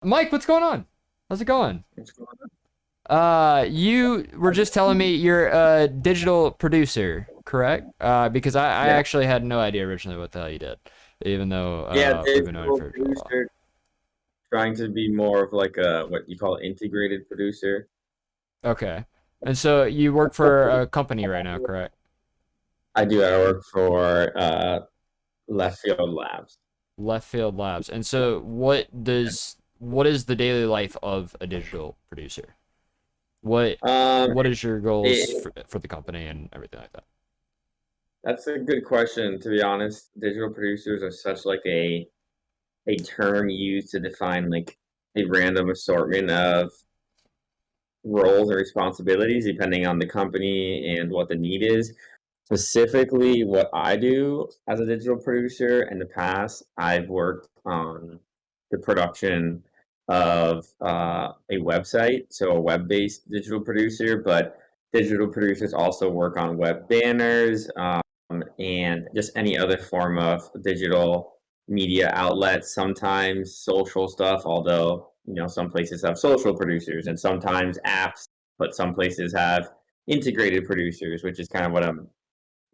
Mike, what's going on? How's it going? What's going on? You were just telling me you're a digital producer, correct? Because I Yeah, actually had no idea originally what the hell you did, even though yeah, we've been knowing it digital for a while. producer, trying to be more of like a what you call integrated producer. Okay. And so you work for a company right now, correct? I do. I work for Left Field Labs. Left Field Labs. And so what is the daily life of a digital producer? What Um, what is your goals it, for the company and everything like that? that's a good question. To be honest, digital producers are such like a term used to define like a random assortment of roles and responsibilities depending on the company and what the need is. Specifically, what I do as a digital producer in the past, I've worked on the production of a website, so a web-based digital producer, but digital producers also work on web banners and just any other form of digital media outlets, sometimes social stuff, although, some places have social producers and sometimes apps, but some places have integrated producers, which is kind of what I'm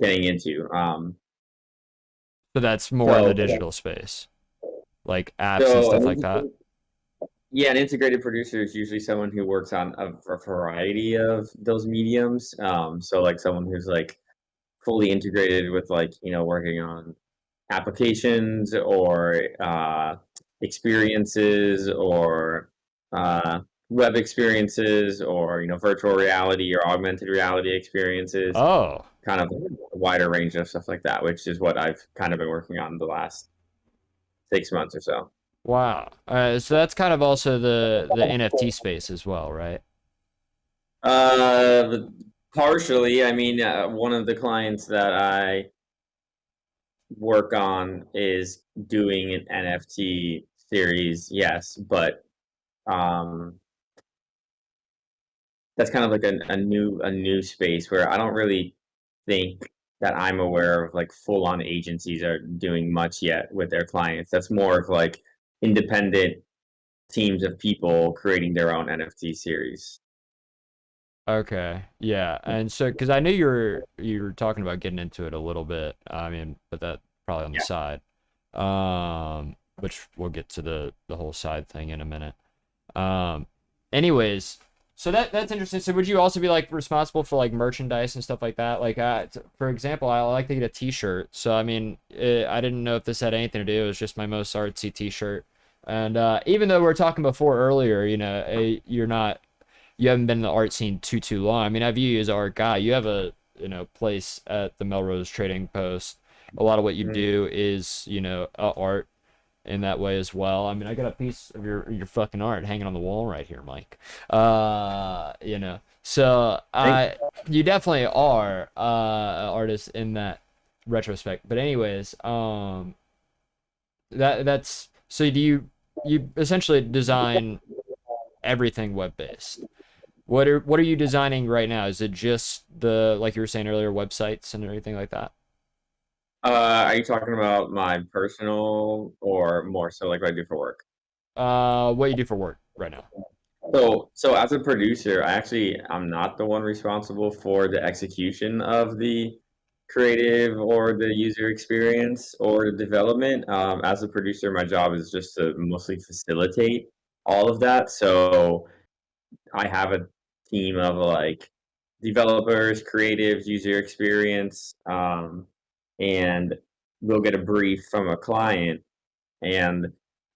getting into. So that's more in the So, digital space, like apps and so stuff like that. yeah, an integrated producer is usually someone who works on a variety of those mediums. So like someone who's like fully integrated with like working on applications or experiences or uh, web experiences or virtual reality or augmented reality experiences, Oh, kind of a wider range of stuff like that, which is what I've kind of been working on the last 6 months or so. wow. So that's kind of also the NFT space as well, right? Uh, Partially. I mean, one of the clients that I work on is doing an NFT series, yes, but um, that's kind of like a new space where I don't really think that I'm aware of like full on agencies are doing much yet with their clients. That's more of like independent teams of people creating their own NFT series. Okay, yeah. And so, because I knew you were talking about getting into it a little bit. I mean, but that probably on the Yeah. side. Which we'll get to the whole side thing in a minute. Um, anyways, so that's interesting. So would you also be like responsible for like merchandise and stuff like that? Like, for example, I like to get a T-shirt. So I mean, I didn't know if this had anything to do. It was just my most artsy T-shirt. And even though we were talking before earlier, you haven't been in the art scene too long. I mean, I view you as an art guy. You have a place at the Melrose Trading Post. A lot of what you Mhm. do is art in that way as well. I mean, I got a piece of your fucking art hanging on the wall right here, Mike. So Thank you definitely are an artist in that retrospect. But anyways, that's so do you essentially design everything web based? What are you designing right now? Is it just the like you were saying earlier, websites and everything like that? Are you talking about my personal or more so like what I do for work? What you do for work right now? So as a producer, I'm not the one responsible for the execution of the creative or the user experience or the development. As a producer, my job is just to mostly facilitate all of that. So I have a team of like developers, creatives, user experience, and we'll get a brief from a client. And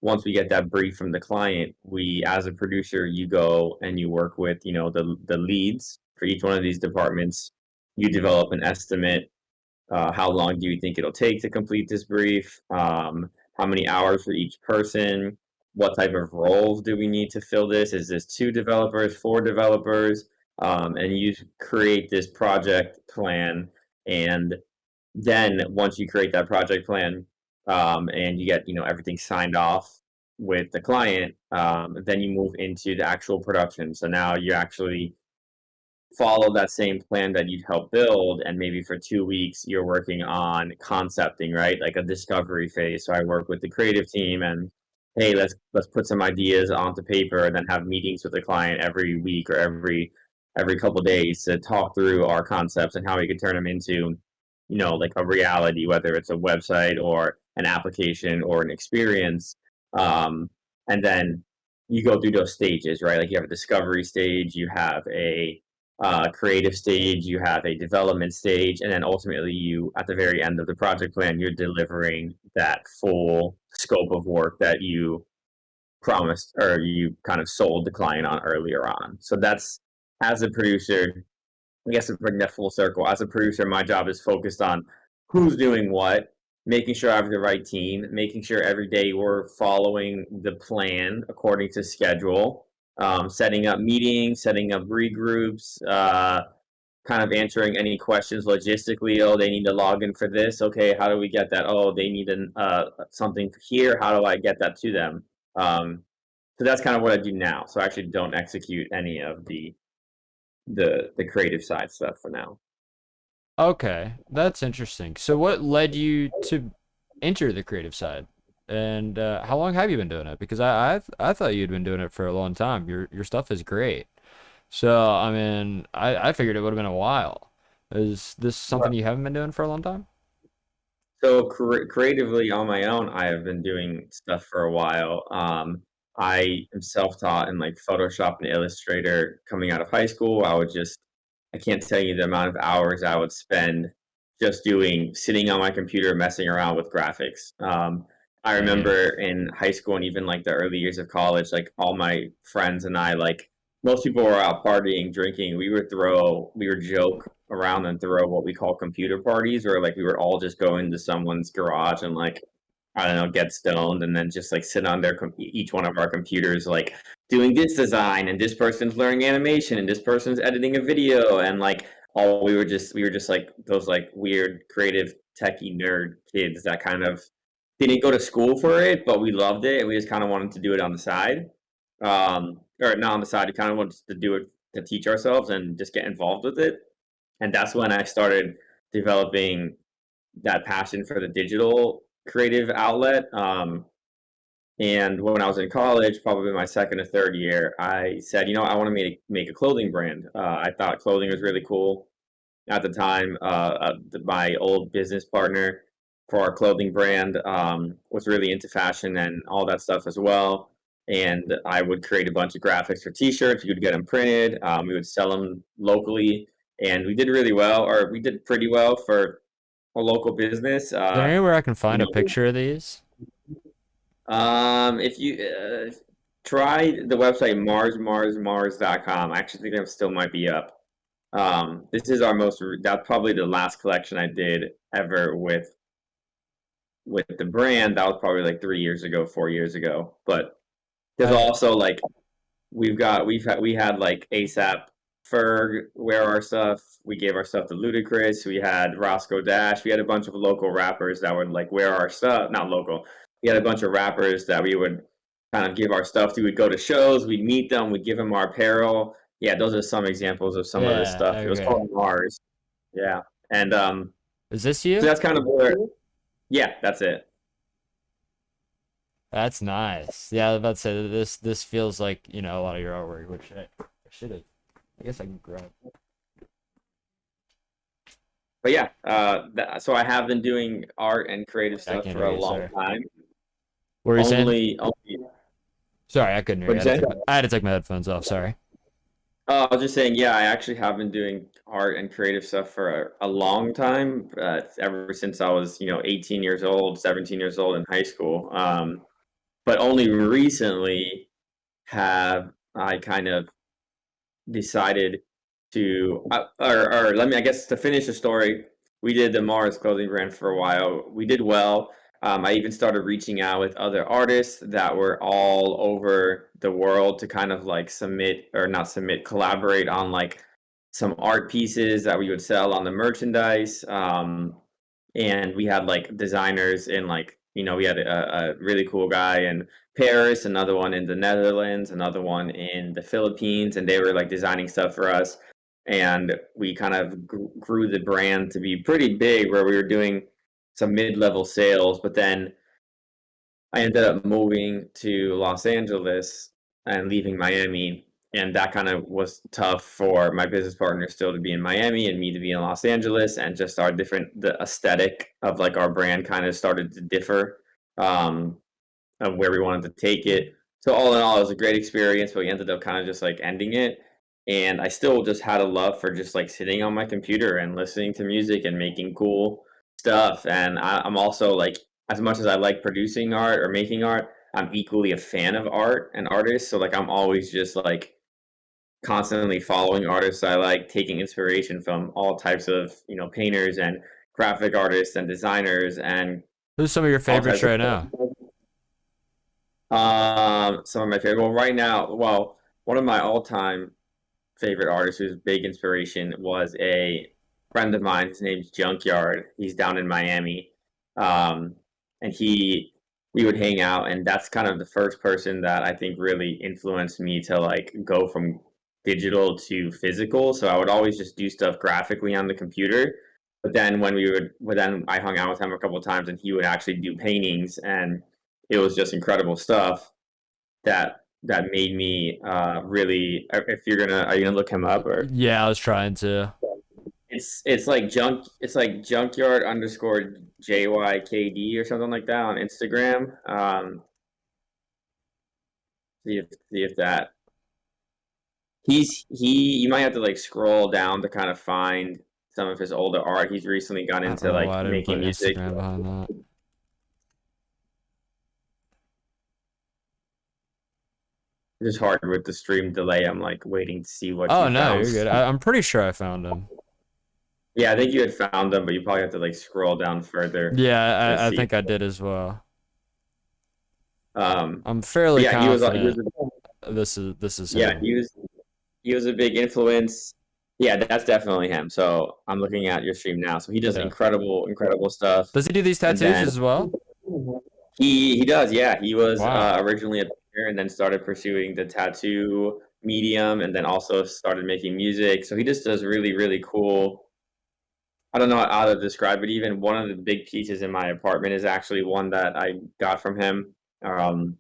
once we get that brief from the client, we, as a producer, you go and you work with, the leads for each one of these departments. You develop an estimate. How long do you think it'll take to complete this brief? How many hours for each person? What type of roles do we need to fill this? Is this 2 developers, 4 developers? And you create this project plan. And then once you create that project plan, and you get everything signed off with the client, then you move into the actual production. So now you actually follow that same plan that you'd help build, and maybe for 2 weeks you're working on concepting, right? Like a discovery phase. So I work with the creative team and hey, let's put some ideas onto paper and then have meetings with the client every week or every couple of days to talk through our concepts and how we could turn them into, like a reality, whether it's a website or an application or an experience. Um, and then you go through those stages, right? Like you have a discovery stage, you have a creative stage, you have a development stage, and then ultimately you, at the very end of the project plan, you're delivering that full scope of work that you promised or you kind of sold the client on earlier on. So that's, as a producer, I guess to bring that full circle, as a producer, my job is focused on who's doing what, making sure I have the right team, making sure every day we're following the plan according to schedule, setting up meetings, setting up regroups, kind of answering any questions logistically. Oh, they need to log in for this. Okay, how do we get that? Oh, they need something here. How do I get that to them? Um, so that's kind of what I do now. So I actually don't execute any of the creative side stuff for now. Okay, that's interesting. So what led you to enter the creative side? And how long have you been doing it? Because I thought you'd been doing it for a long time. Your stuff is great. So I mean, I figured it would have been a while. Is this something you haven't been doing for a long time? So creatively on my own, I have been doing stuff for a while. I am self-taught in like Photoshop and Illustrator coming out of high school. I can't tell you the amount of hours I would spend just sitting on my computer, messing around with graphics. I Dang. remember in high school and even like the early years of college, like all my friends and I, like most people were out partying, drinking. We would joke around and throw what we call computer parties, where like we would all just go into someone's garage and like I don't know, get stoned and then just like sit on each one of our computers, like doing this design and this person's learning animation and this person's editing a video and like all we were just like those like weird creative techie nerd kids that kind of didn't go to school for it, but we loved it and we just kind of wanted to do it on the side. Or not on the side, we kind of wanted to do it to teach ourselves and just get involved with it. And that's when I started developing that passion for the digital creative outlet. And when I was in college, probably my second or third year, I said, I want to make a clothing brand. I thought clothing was really cool at the time. My old business partner for our clothing brand was really into fashion and all that stuff as well. And I would create a bunch of graphics for T-shirts. We would get them printed. We would sell them locally, and we did really well, or we did pretty well for a local business. Is there anywhere I can You find a know, picture of these? if you try the website mars.com, I actually think that still might be up. This is that's probably the last collection I did ever with the brand. That was probably like 3 years ago, 4 years ago. But there's I also like we had like ASAP Ferg wear our stuff. We gave our stuff to Ludacris. We had Roscoe Dash. We had a bunch of local rappers that would like wear our stuff. Not local. We had a bunch of rappers that we would kind of give our stuff to. We'd go to shows. We'd meet them. We'd give them our apparel. Yeah, those are some examples of some of this yeah, stuff. It was okay. called Mars. Yeah, and Is this so you? that's kind of where. Yeah, that's it. That's nice. Yeah, I was about to say this feels like, a lot of your artwork, which I should have. I guess I can grab. But yeah, so I have been doing art and creative I stuff can't for hear a you, long sorry. time. What were you saying? Only. Sorry, I couldn't hear you. What'd you say? I had to take my headphones off, sorry. I was just saying, yeah, I actually have been doing art and creative stuff for a long time, ever since I was, 18 years old, 17 years old in high school. But only recently have I kind of decided to, or let me, I guess, to finish the story, we did the Mars clothing brand for a while. We did well. I even started reaching out with other artists that were all over the world to kind of like submit or not submit, collaborate on like some art pieces that we would sell on the merchandise. And we had like designers in like, we had a really cool guy in Paris, another one in the Netherlands, another one in the Philippines, and they were like designing stuff for us. And we kind of grew the brand to be pretty big, where we were doing some mid-level sales. But then I ended up moving to Los Angeles and leaving Miami, and that kind of was tough for my business partner still to be in Miami and me to be in Los Angeles, and just our different the aesthetic of like our brand kind of started to differ um, of where we wanted to take it. So all in all, it was a great experience, but we ended up kind of just like ending it. And I still just had a love for just like sitting on my computer and listening to music and making cool stuff. And I'm also like, as much as I like producing art or making art, I'm equally a fan of art and artists. So like, I'm always just like constantly following artists I like, taking inspiration from all types of painters and graphic artists and designers and Who's some of your all favorites types of right now? some of my favorite. Well, right now, one of my all-time favorite artists who's big inspiration was a friend of mine. His name's Junkyard. He's down in Miami, and we would hang out, and that's kind of the first person that I think really influenced me to like go from digital to physical. So I would always just do stuff graphically on the computer. But then then I hung out with him a couple of times, and he would actually do paintings, and it was just incredible stuff that made me really. If you're gonna, are you gonna look him up or? Yeah, I was trying to. It's like It's like junkyard underscore JYKD or something like that on Instagram. See if that he you might have to like scroll down to kind of find some of his older art. He's recently gone I don't into know why like I didn't making put music. Instagram behind that. It's just hard with the stream delay. I'm like waiting to see what Oh you no, found. you're good. I'm pretty sure I found him. Yeah, I think you had found them, but you probably have to like scroll down further to Yeah, I see. think I did as well. Um, I'm but fairly yeah, he was confident a, this is yeah, him. he was a big influence. Yeah, that's definitely him. So I'm looking at your stream now. So he does Yeah. incredible stuff. Does he do these And tattoos then as well? he does, yeah. He was Wow. originally a painter and then started pursuing the tattoo medium, and then also started making music. So he just does really cool. I don't know how to describe it. Even one of the big pieces in my apartment is actually one that I got from him. Um,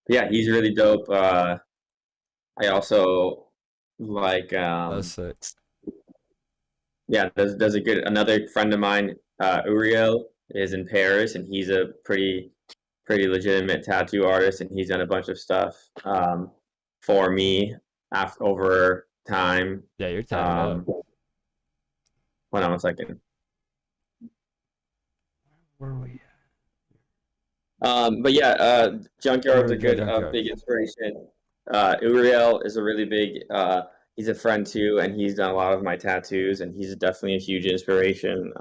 yeah, he's really dope. I also like That's it. yeah, there's a good another friend of mine, Uriel, is in Paris, and he's a pretty legitimate tattoo artist, and he's done a bunch of stuff for me after over time. Yeah, you're tatted up. Um, Hold on one second. Where are we? But yeah, Where Junkyard's a are good Junkyard? big inspiration. Uriel is a really big. He's a friend too, and he's done a lot of my tattoos, and he's definitely a huge inspiration.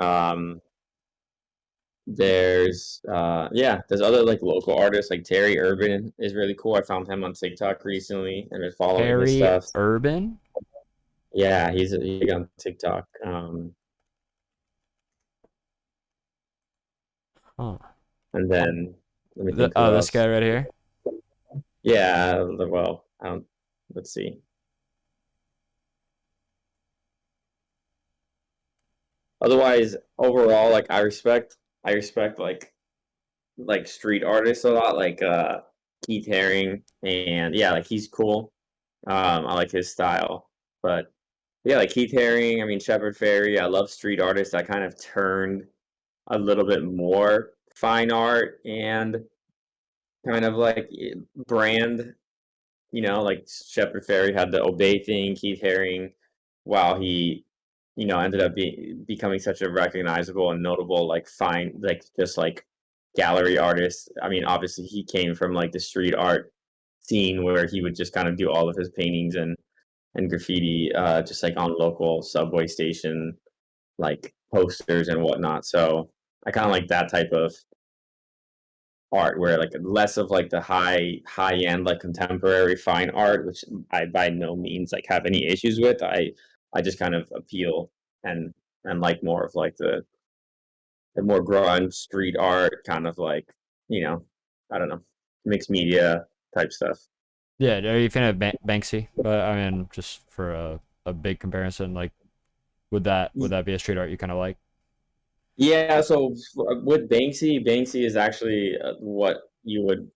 There's other like local artists like Terry Urban is really cool. I found him on TikTok recently and been following his Harry stuff. Urban? Yeah, he's big on TikTok. Huh. And then let me think who Oh, this else. guy right here. Yeah, well, I don't. Let's see. Otherwise, overall, like I respect like street artists a lot, like Keith Haring, and yeah, like he's cool. I like his style, but yeah, like Keith Haring. I mean, Shepard Fairey. I love street artists that kind of turned a little bit more fine art and kind of like brand. Like Shepard Fairey had the Obey thing. Keith Haring, while he, ended up becoming such a recognizable and notable, like fine, like just like gallery artist. I mean, obviously he came from like the street art scene where he would just kind of do all of his paintings and graffiti, just like on local subway station, like posters and whatnot. So I kind of like that type of art where like less of like the high end like contemporary fine art, which I by no means like have any issues with. I just kind of appeal and like more of like the more grunge street art kind of like you know I don't know, mixed media type stuff. Yeah, are you a fan of Banksy? But I mean, just for a big comparison, like would that be a street art you kind of like? Yeah, so with Banksy is actually what you would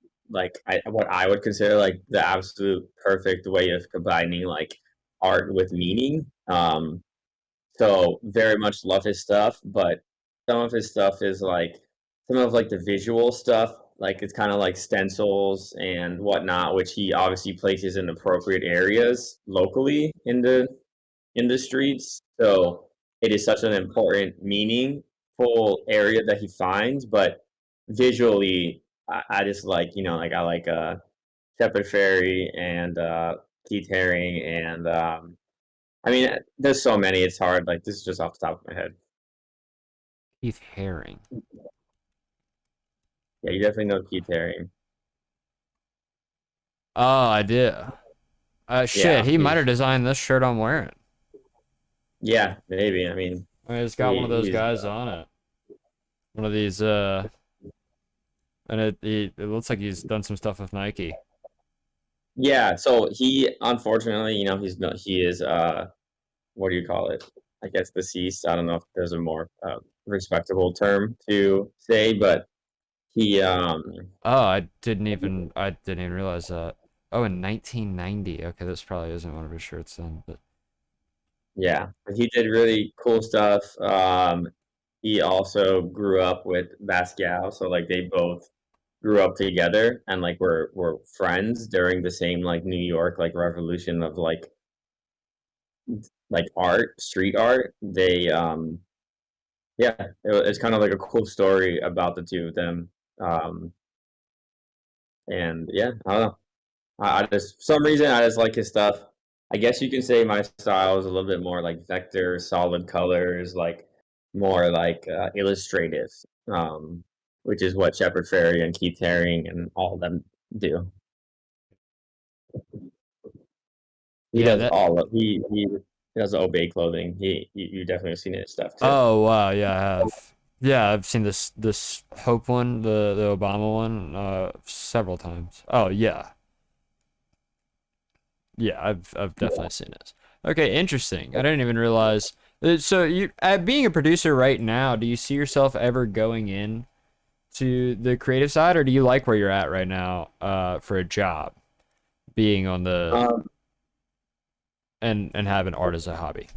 what I would consider like the absolute perfect way of combining like art with meaning. So very much love his stuff, but some of his stuff is like some of like the visual stuff, like it's kind of like stencils and whatnot, which he obviously places in appropriate areas locally in the streets. So it is such an important, meaningful area that he finds. But visually, I just like like I like Shepard Fairey and Keith Haring and I mean there's so many. It's hard. Like this is just off the top of my head. Keith Haring. Yeah, you definitely know Keith Haring. Oh, I did. Shit, Yeah, he might have designed this shirt I'm wearing. yeah, maybe. I mean, it's got one of those he's guys on it. One of these, and it looks like he's done some stuff with Nike. yeah. So he unfortunately, he is what do you call it? I guess deceased. I don't know if there's a more respectable term to say, but he Oh, I didn't even realize that. Oh, in 1990. Okay, this probably isn't one of his shirts then, but yeah, he did really cool stuff. He also grew up with Basquiat, so like they both grew up together and like were friends during the same like New York like revolution of like art, street art. They yeah, it's kind of like a cool story about the two of them. Um, and yeah, I don't know. I just for some reason I just like his stuff. I guess you can say my style is a little bit more like vector, solid colors, like more like illustrative, which is what Shepard Fairey and Keith Haring and all of them do. He yeah, does that. all of he does obey clothing. You definitely have seen his stuff too. Oh wow, yeah, I have. Yeah, I've seen this Hope one, the Obama one, several times. Oh yeah, yeah, I've definitely seen it. Okay, interesting. I didn't even realize. So you, being a producer right now, do you see yourself ever going in to the creative side, or do you like where you're at right now, for a job, being on the Um, and having art as a hobby?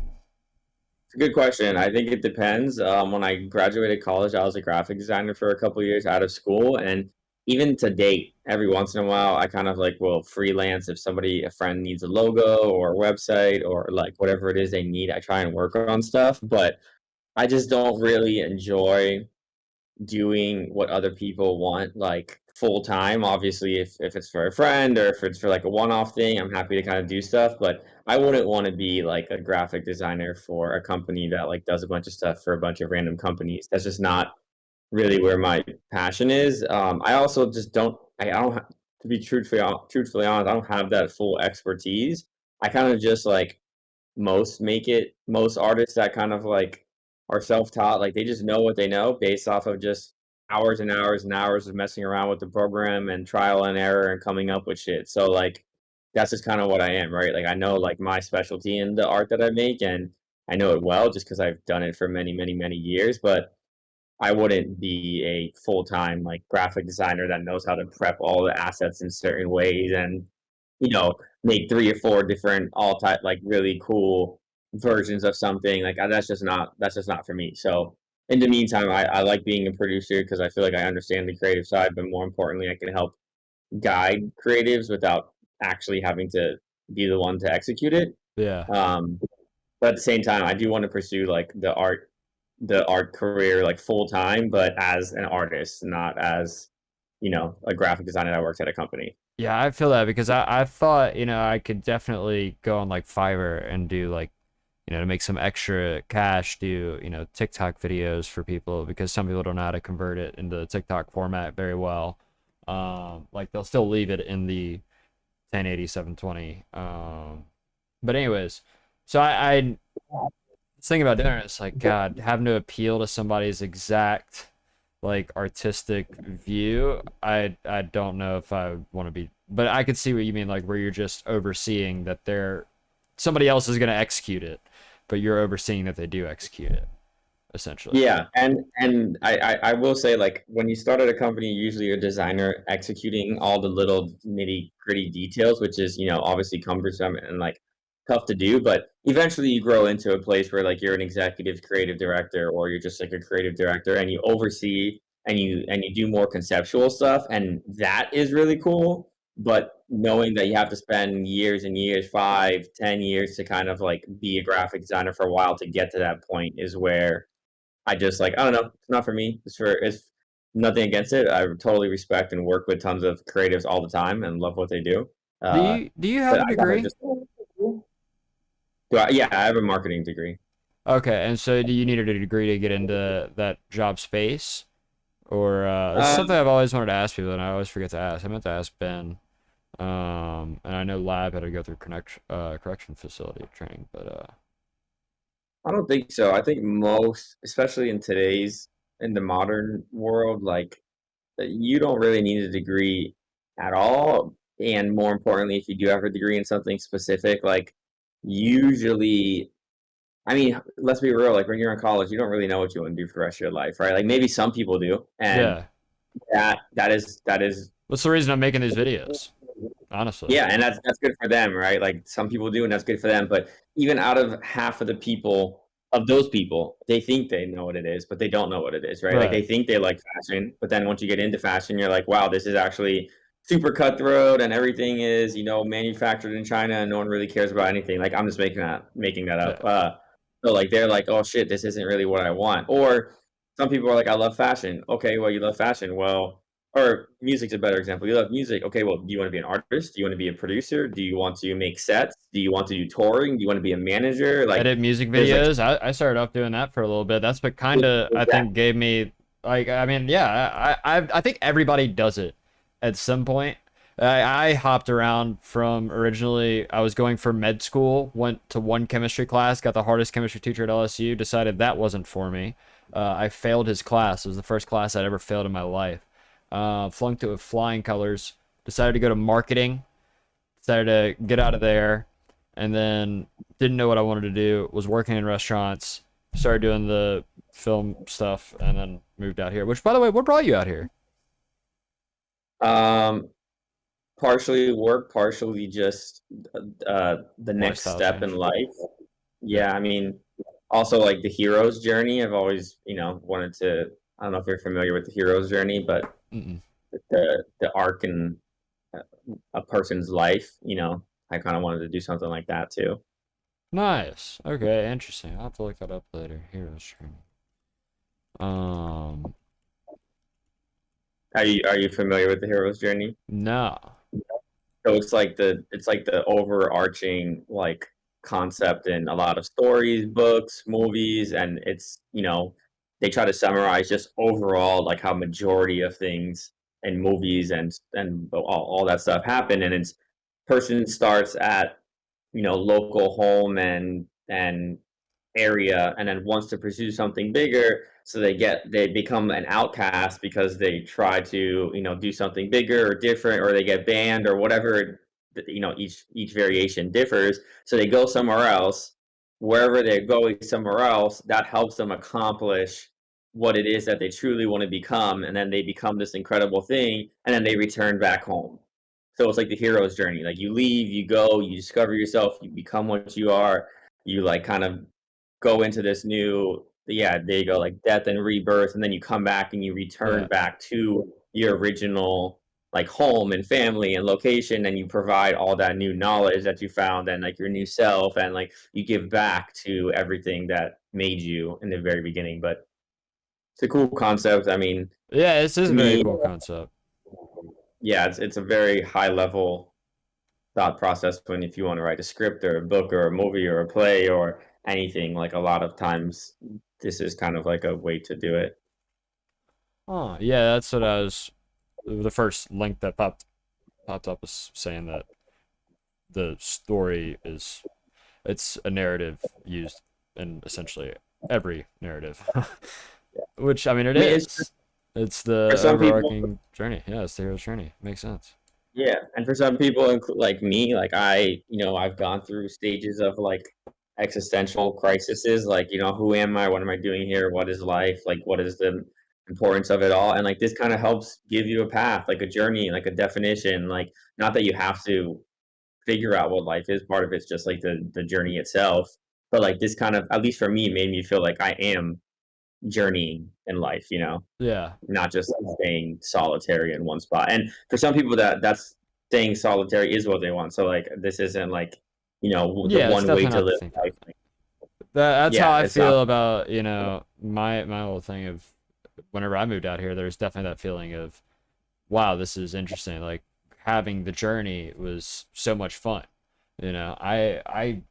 it's a good question. I think it depends. When I graduated college, I was a graphic designer for a couple of years out of school, and even to date, every once in a while, I kind of like will freelance if a friend needs a logo or a website or like whatever it is they need. I try and work on stuff, but I just don't really enjoy doing what other people want like full time. Obviously, if it's for a friend or if it's for like a one off thing, I'm happy to kind of do stuff. But I wouldn't want to be like a graphic designer for a company that like does a bunch of stuff for a bunch of random companies. That's just not really where my passion is. I also just don't. I don't to be truthfully honest. I don't have that full expertise. I kind of just like most artists that kind of like are self-taught, like they just know what they know based off of just hours and hours and hours of messing around with the program and trial and error and coming up with shit. So like that's just kind of what I am, right? Like I know like my specialty in the art that I make and I know it well just because I've done it for many years, but I wouldn't be a full-time like graphic designer that knows how to prep all the assets in certain ways and you know make three or four different all type like really cool versions of something like that's just not for me. So in the meantime, I like being a producer because I feel like I understand the creative side, but more importantly, I can help guide creatives without actually having to be the one to execute it. Yeah. Um, but at the same time, I do want to pursue like the art career like full time, but as an artist, not as a graphic designer that works at a company. Yeah, I feel that because I thought, I could definitely go on like Fiverr and do like, to make some extra cash, do, TikTok videos for people because some people don't know how to convert it into the TikTok format very well. Like they'll still leave it in the 1080, 720. But anyways, so I was thinking about doing it. It's like, God, having to appeal to somebody's exact like artistic view, I don't know if I want to be, but I could see what you mean, like where you're just overseeing that somebody else is going to execute it, but you're overseeing that they do execute it. essentially. Yeah, and I will say, like, when you start at a company, usually you're a designer executing all the little nitty gritty details, which is, obviously cumbersome and like tough to do. But eventually you grow into a place where like you're an executive creative director, or you're just like a creative director, and you oversee and you do more conceptual stuff, and that is really cool. But knowing that you have to spend years and years, 5, 10 years to kind of like be a graphic designer for a while to get to that point is where I just like, I don't know, it's not for me. It's nothing against it. I totally respect and work with tons of creatives all the time and love what they do. Do Uh, you have but a I gotta degree? just yeah, I have a marketing degree. Okay, and so do you need a degree to get into that job space? Or this is something Um, I've always wanted to ask people, and I always forget to ask. I meant to ask Ben. And I know Lab had to go through correction facility training, but I don't think so. I think most, especially in the modern world, like you don't really need a degree at all. And more importantly, if you do have a degree in something specific, like usually I mean, let's be real. Like when you're in college, you don't really know what you want to do for the rest of your life, right? Like maybe some people do, and yeah. that is What's the reason I'm making these videos? Honestly, yeah, and that's good for them, right? Like some people do, and that's good for them. But even out of half of the people of those people, they think they know what it is, but they don't know what it is, right? Like right. they think they like fashion, but then once you get into fashion, you're like, wow, this is actually super cutthroat, and everything is manufactured in China, and no one really cares about anything. Like I'm just making that up. Yeah. So like they're like, oh shit, this isn't really what I want. Or some people are like, I love fashion. Okay, well you love fashion. Well, or music's a better example. You love music. Okay, well, do you want to be an artist? Do you want to be a producer? Do you want to make sets? Do you want to do touring? Do you want to be a manager? Like, Edit music there's like, videos. I started off doing that for a little bit. That's what kind of I think gave me like I mean yeah I think everybody does it at some point. I hopped around from originally I was going for med school, went to one chemistry class, got the hardest chemistry teacher at LSU, decided that wasn't for me. I failed his class. It was the first class I'd ever failed in my life. Flunked it with flying colors. Decided to go to marketing. Decided to get out of there, and then didn't know what I wanted to do. Was working in restaurants. Started doing the film stuff, and then moved out here. Which, by the way, what brought you out here? um, partially work, partially just the next Lifestyle step in change. life. Yeah. Yeah, I mean, also like the hero's journey. I've always, wanted to. I don't know if you're familiar with the hero's journey, but Mm-mm. the arc in a person's life. I kind of wanted to do something like that too. Nice. Okay, interesting. I'll have to look that up later. Heroes Journey. Um, Are you familiar with the hero's journey? no. So it's like the overarching like concept in a lot of stories, books, movies, and they try to summarize just overall like how majority of things in movies and all that stuff happen, and it's person starts at local home and area and then wants to pursue something bigger, so they become an outcast because they try to do something bigger or different, or they get banned or whatever. Each variation differs, so they go somewhere else. Wherever they're going somewhere else, that helps them accomplish what it is that they truly want to become, and then they become this incredible thing, and then they return back home. So it's like the hero's journey. Like you leave, you go, you discover yourself, you become what you are, you like kind of go into this new, yeah, there you go, like death and rebirth, and then you come back and you return Yeah. back to your original like home and family and location, and you provide all that new knowledge that you found and like your new self, and like you give back to everything that made you in the very beginning. But it's a cool concept. I mean, Yeah, this is to a very me, cool concept. yeah, it's a very high level thought process when if you want to write a script or a book or a movie or a play or anything. Like a lot of times this is kind of like a way to do it. Oh, yeah, that's what I was. The first link that popped up was saying that the story is it's a narrative used in essentially every narrative. Which I mean it I mean, it's is. It's for the some people, overarching journey. Yeah, it's the hero's journey. Makes sense. yeah, and for some people like me, like I've gone through stages of like existential crises, like, who am I? What am I doing here? What is life? Like, what is the importance of it all? And like this kind of helps give you a path, like a journey, like a definition. Like, not that you have to figure out what life is. Part of it's just like the journey itself. But like this kind of, at least for me, made me feel like I am journeying in life, Yeah. not just staying solitary in one spot. And for some people, that's staying solitary is what they want. So like this isn't like the Yeah, it's one way definitely to not the live thing. life. That's how Yeah, I it's not. feel about, my whole thing of whenever I moved out here, there's definitely that feeling of, wow, this is interesting. Like having the journey was so much fun. I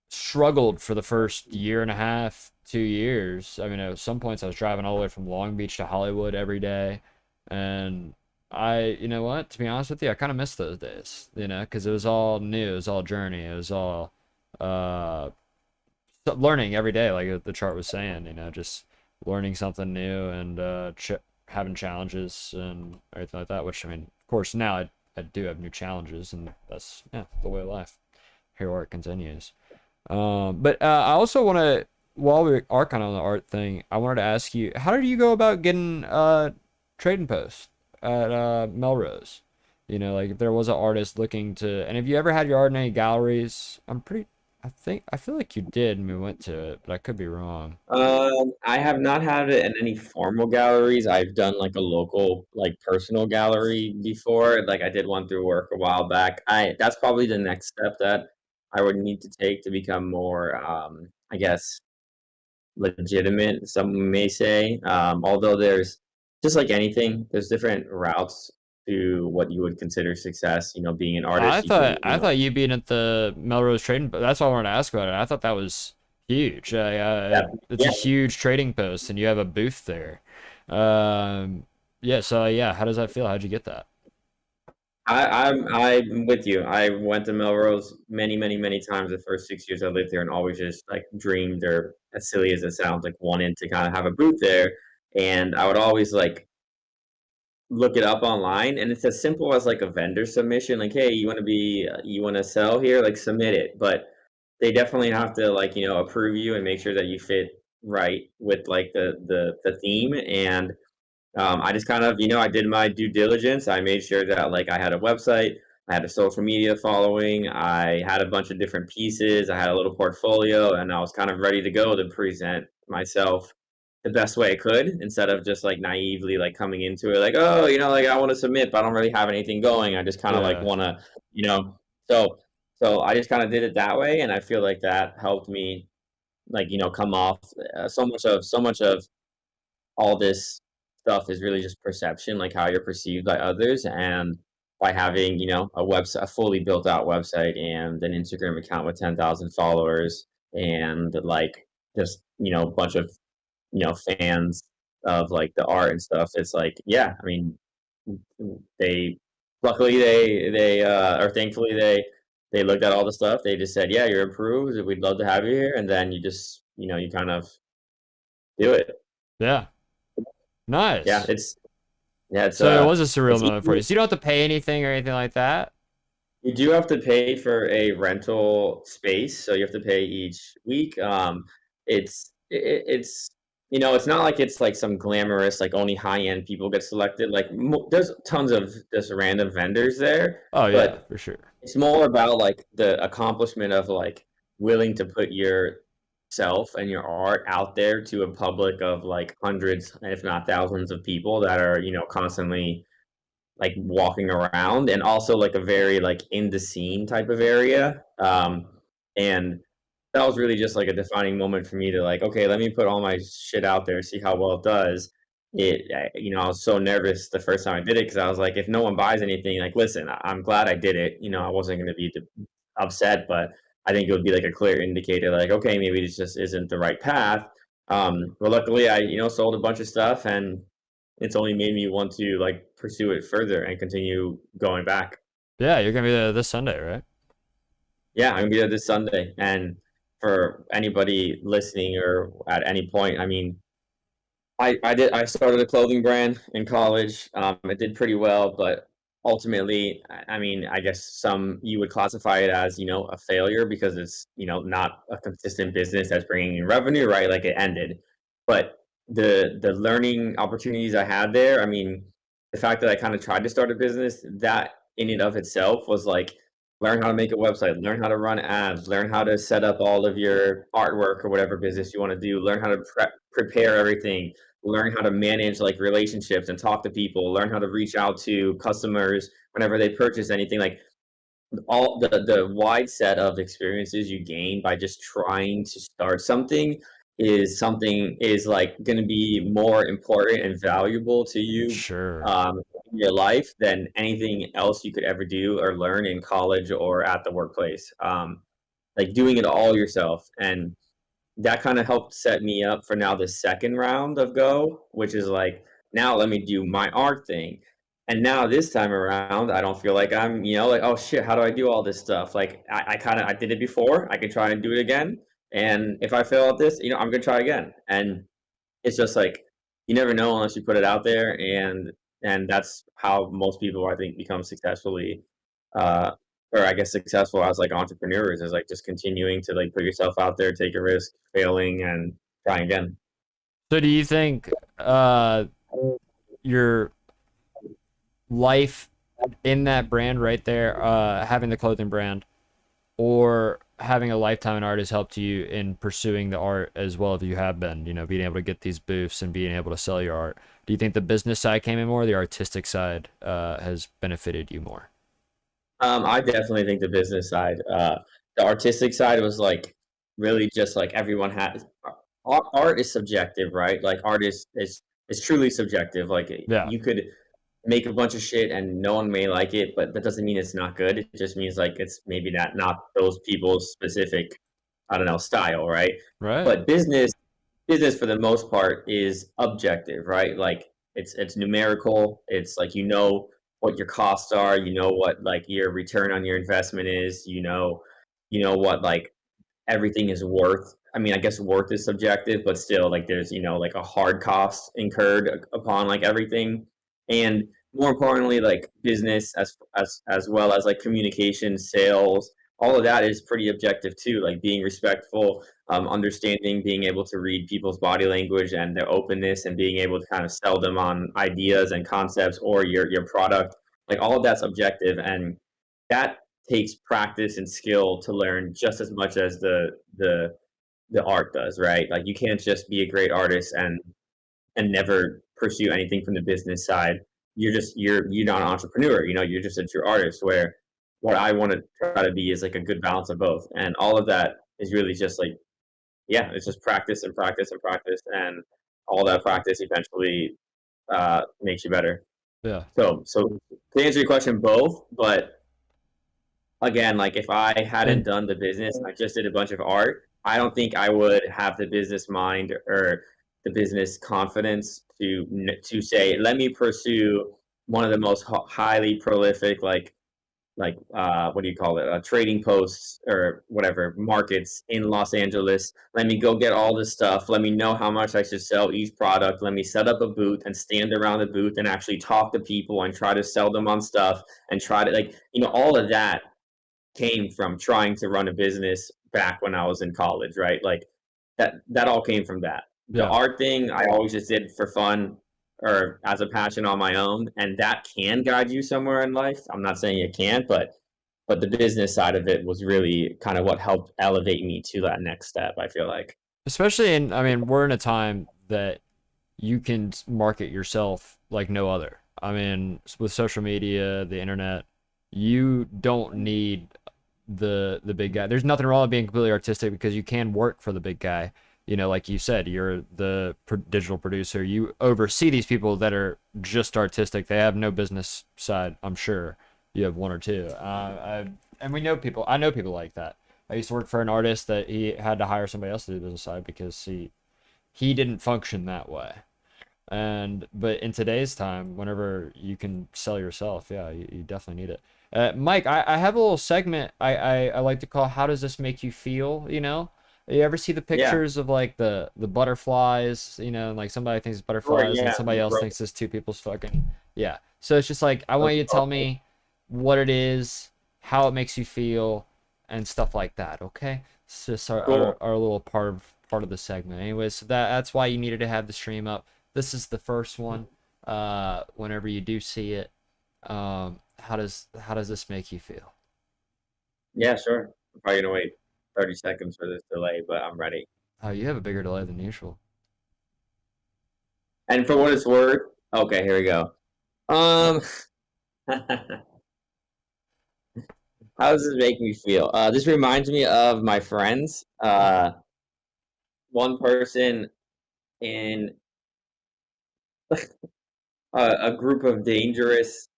struggled for the first year and a half, 2 years. I mean, at some points I was driving all the way from Long Beach to Hollywood every day, and you know what? To be honest with you, I kind of miss those days. Because it was all new, it was all journey, it was all uh learning every day, like the chart was saying. Just learning something new and having challenges and everything like that. Which I mean, of course, now I do have new challenges, and that's the way of life. Here where it continues. But I also want to, while we are kind of on the art thing, I wanted to ask you, how did you go about getting trading posts at Melrose? Like if there was an artist looking to, and have you ever had your art in any galleries? I feel like you did, and we went to it, but I could be wrong. I have not had it in any formal galleries. I've done like a local, like personal gallery before. Like I did one through work a while back. That's probably the next step that I would need to take to become more, I guess, legitimate, some may say. Although there's just like anything, there's different routes to what you would consider success. Being an I artist, you thought can, I thought you being at the Melrose Trading, but that's why I wanted to ask about it. I thought that was huge. yeah, It's a yeah. huge trading post, and you have a booth there. Yeah. So yeah, how does that feel? How'd you get that? I'm with you. I went to Melrose many, many, many times the first 6 years I lived here, and always just like dreamed, or as silly as it sounds, like wanted to kind of have a booth there. And I would always like look it up online, and it's as simple as like a vendor submission, like, hey, you want to sell here, like submit it. But they definitely have to like approve you and make sure that you fit right with like the theme. And I just kind of, I did my due diligence. I made sure that like I had a website, I had a social media following, I had a bunch of different pieces, I had a little portfolio, and I was kind of ready to go to present myself the best way I could, instead of just like naively like coming into it like, oh, like I want to submit, but I don't really have anything going. I just kind of like Yeah. want to, you know. So I just kind of did it that way, and I feel like that helped me like come off so much of all this stuff is really just perception, like how you're perceived by others. And by having, a website, a fully built out website, and an Instagram account with 10,000 followers, and like just, a bunch of, fans of like the art and stuff, it's like, yeah, I mean, they, luckily or thankfully they looked at all the stuff. They just said, yeah, you're approved. We'd love to have you here. And then you just, you kind of do it. Yeah. Yeah, Nice. it's So it was a surreal it's moment for easy. you. So you don't have to pay anything or anything like that. You do have to pay for a rental space, so you have to pay each week. It's it's not like it's like some glamorous, like only high end people get selected. Like there's tons of just random vendors there, Oh yeah, but for sure. it's more about like the accomplishment of like willing to put yourself and your art out there to a public of like hundreds, if not thousands of people that are, constantly like walking around, and also like a very like in the scene type of area. And that was really just like a defining moment for me to like, okay, let me put all my shit out there, see how well it does. I was so nervous the first time I did it, because I was like, if no one buys anything, like, listen, I'm glad I did it. I wasn't going to be upset, but I think it would be like a clear indicator, like, okay, maybe this just isn't the right path. But luckily, I sold a bunch of stuff, and it's only made me want to like pursue it further and continue going back. Yeah, you're gonna be there this Sunday, right? Yeah, I'm gonna be there this Sunday. And for anybody listening or at any point, I mean, I started a clothing brand in college. It did pretty well, but ultimately, I mean, I guess some you would classify it as, a failure because it's, not a consistent business that's bringing in revenue, right? Like it ended. But the learning opportunities I had there, I mean, the fact that I kind of tried to start a business, that in and of itself was like learn how to make a website, learn how to run ads, learn how to set up all of your artwork or whatever business you want to do, learn how to prepare everything, learn how to manage like relationships and talk to people, learn how to reach out to customers whenever they purchase anything. Like all the wide set of experiences you gain by just trying to start something is like going to be more important and valuable to you Sure. um, in your life than anything else you could ever do or learn in college or at the workplace. Like doing it all yourself, and that kind of helped set me up for now the second round of Go, which is like, now let me do my art thing. And now this time around, I don't feel like I'm, like, oh shit, how do I do all this stuff? Like I did it before. I could try and do it again. And if I fail at this, I'm gonna try again. And it's just like you never know unless you put it out there, and that's how most people I think become successfully uh or I guess successful as like entrepreneurs is like just continuing to like put yourself out there, take a risk, failing and try again. So do you think your life in that brand right there, having the clothing brand or having a lifetime in art has helped you in pursuing the art as well as you have been, being able to get these booths and being able to sell your art? Do you think the business side came in more, or the artistic side has benefited you more? I definitely think the business side, the artistic side was like really just like everyone has art is subjective, right? Like art is truly subjective. Like Yeah. you could make a bunch of shit and no one may like it, but that doesn't mean it's not good. It just means like it's maybe not those people's specific, I don't know, style, right? Right. But business for the most part is objective, right? Like it's numerical. It's like what your costs are, what like your return on your investment is, what like everything is worth. I mean, I guess worth is subjective, but still, like there's like a hard cost incurred upon like everything, and more importantly, like business as well as like communication, sales, all of that is pretty objective too. Like being respectful, understanding, being able to read people's body language and their openness, and being able to kind of sell them on ideas and concepts or your product. Like all of that's objective, and that takes practice and skill to learn just as much as the art does, right? Like you can't just be a great artist and never pursue anything from the business side. You're not an entrepreneur, you're just a true artist. Where what I want to try to be is like a good balance of both, and all of that is really just like yeah, it's just practice and practice and practice, and all that practice eventually makes you better. Yeah. So to answer your question, both, but again, like if I hadn't And done the business, I just did a bunch of art, I don't think I would have the business mind or the business confidence to say, let me pursue one of the most highly prolific what do you call it? Trading posts or whatever markets in Los Angeles. Let me go get all this stuff. Let me know how much I should sell each product. Let me set up a booth and stand around the booth and actually talk to people and try to sell them on stuff and try to all of that came from trying to run a business back when I was in college, right? Like that all came from that. The yeah. art thing I always just did for fun or as a passion on my own, and that can guide you somewhere in life. I'm not saying it can't, but the business side of it was really kind of what helped elevate me to that next step, I feel like. Especially in, I mean, we're in a time that you can market yourself like no other. I mean, with social media, the internet, you don't need the big guy. There's nothing wrong with being completely artistic because you can work for the big guy. Like you said, you're the digital producer. You oversee these people that are just artistic. They have no business side. I'm sure you have one or two. And we know people. I know people like that. I used to work for an artist that he had to hire somebody else to do the business side because he didn't function that way. And but in today's time, whenever you can sell yourself, yeah, you definitely need it. Mike, I have a little segment I like to call "How does this make you feel?" You ever see the Yeah, pictures of like the butterflies? And like somebody thinks it's sure, butterflies, and yeah. somebody else thinks it's two people's fucking. Yeah. So it's just like I want you to tell me what it is, how it makes you feel, and stuff like that. Okay. It's just Cool. our little part of the segment. Anyways, so that's why you needed to have the stream up. This is the first one. Whenever you do see it, how does this make you feel? Yeah, sure. I'm probably gonna wait 30 seconds for this delay, but I'm ready. Oh, you have a bigger delay than usual. And for what it's worth, okay, here we go. Um, how does this make me feel? This reminds me of my friends. One person in a group of dangerous,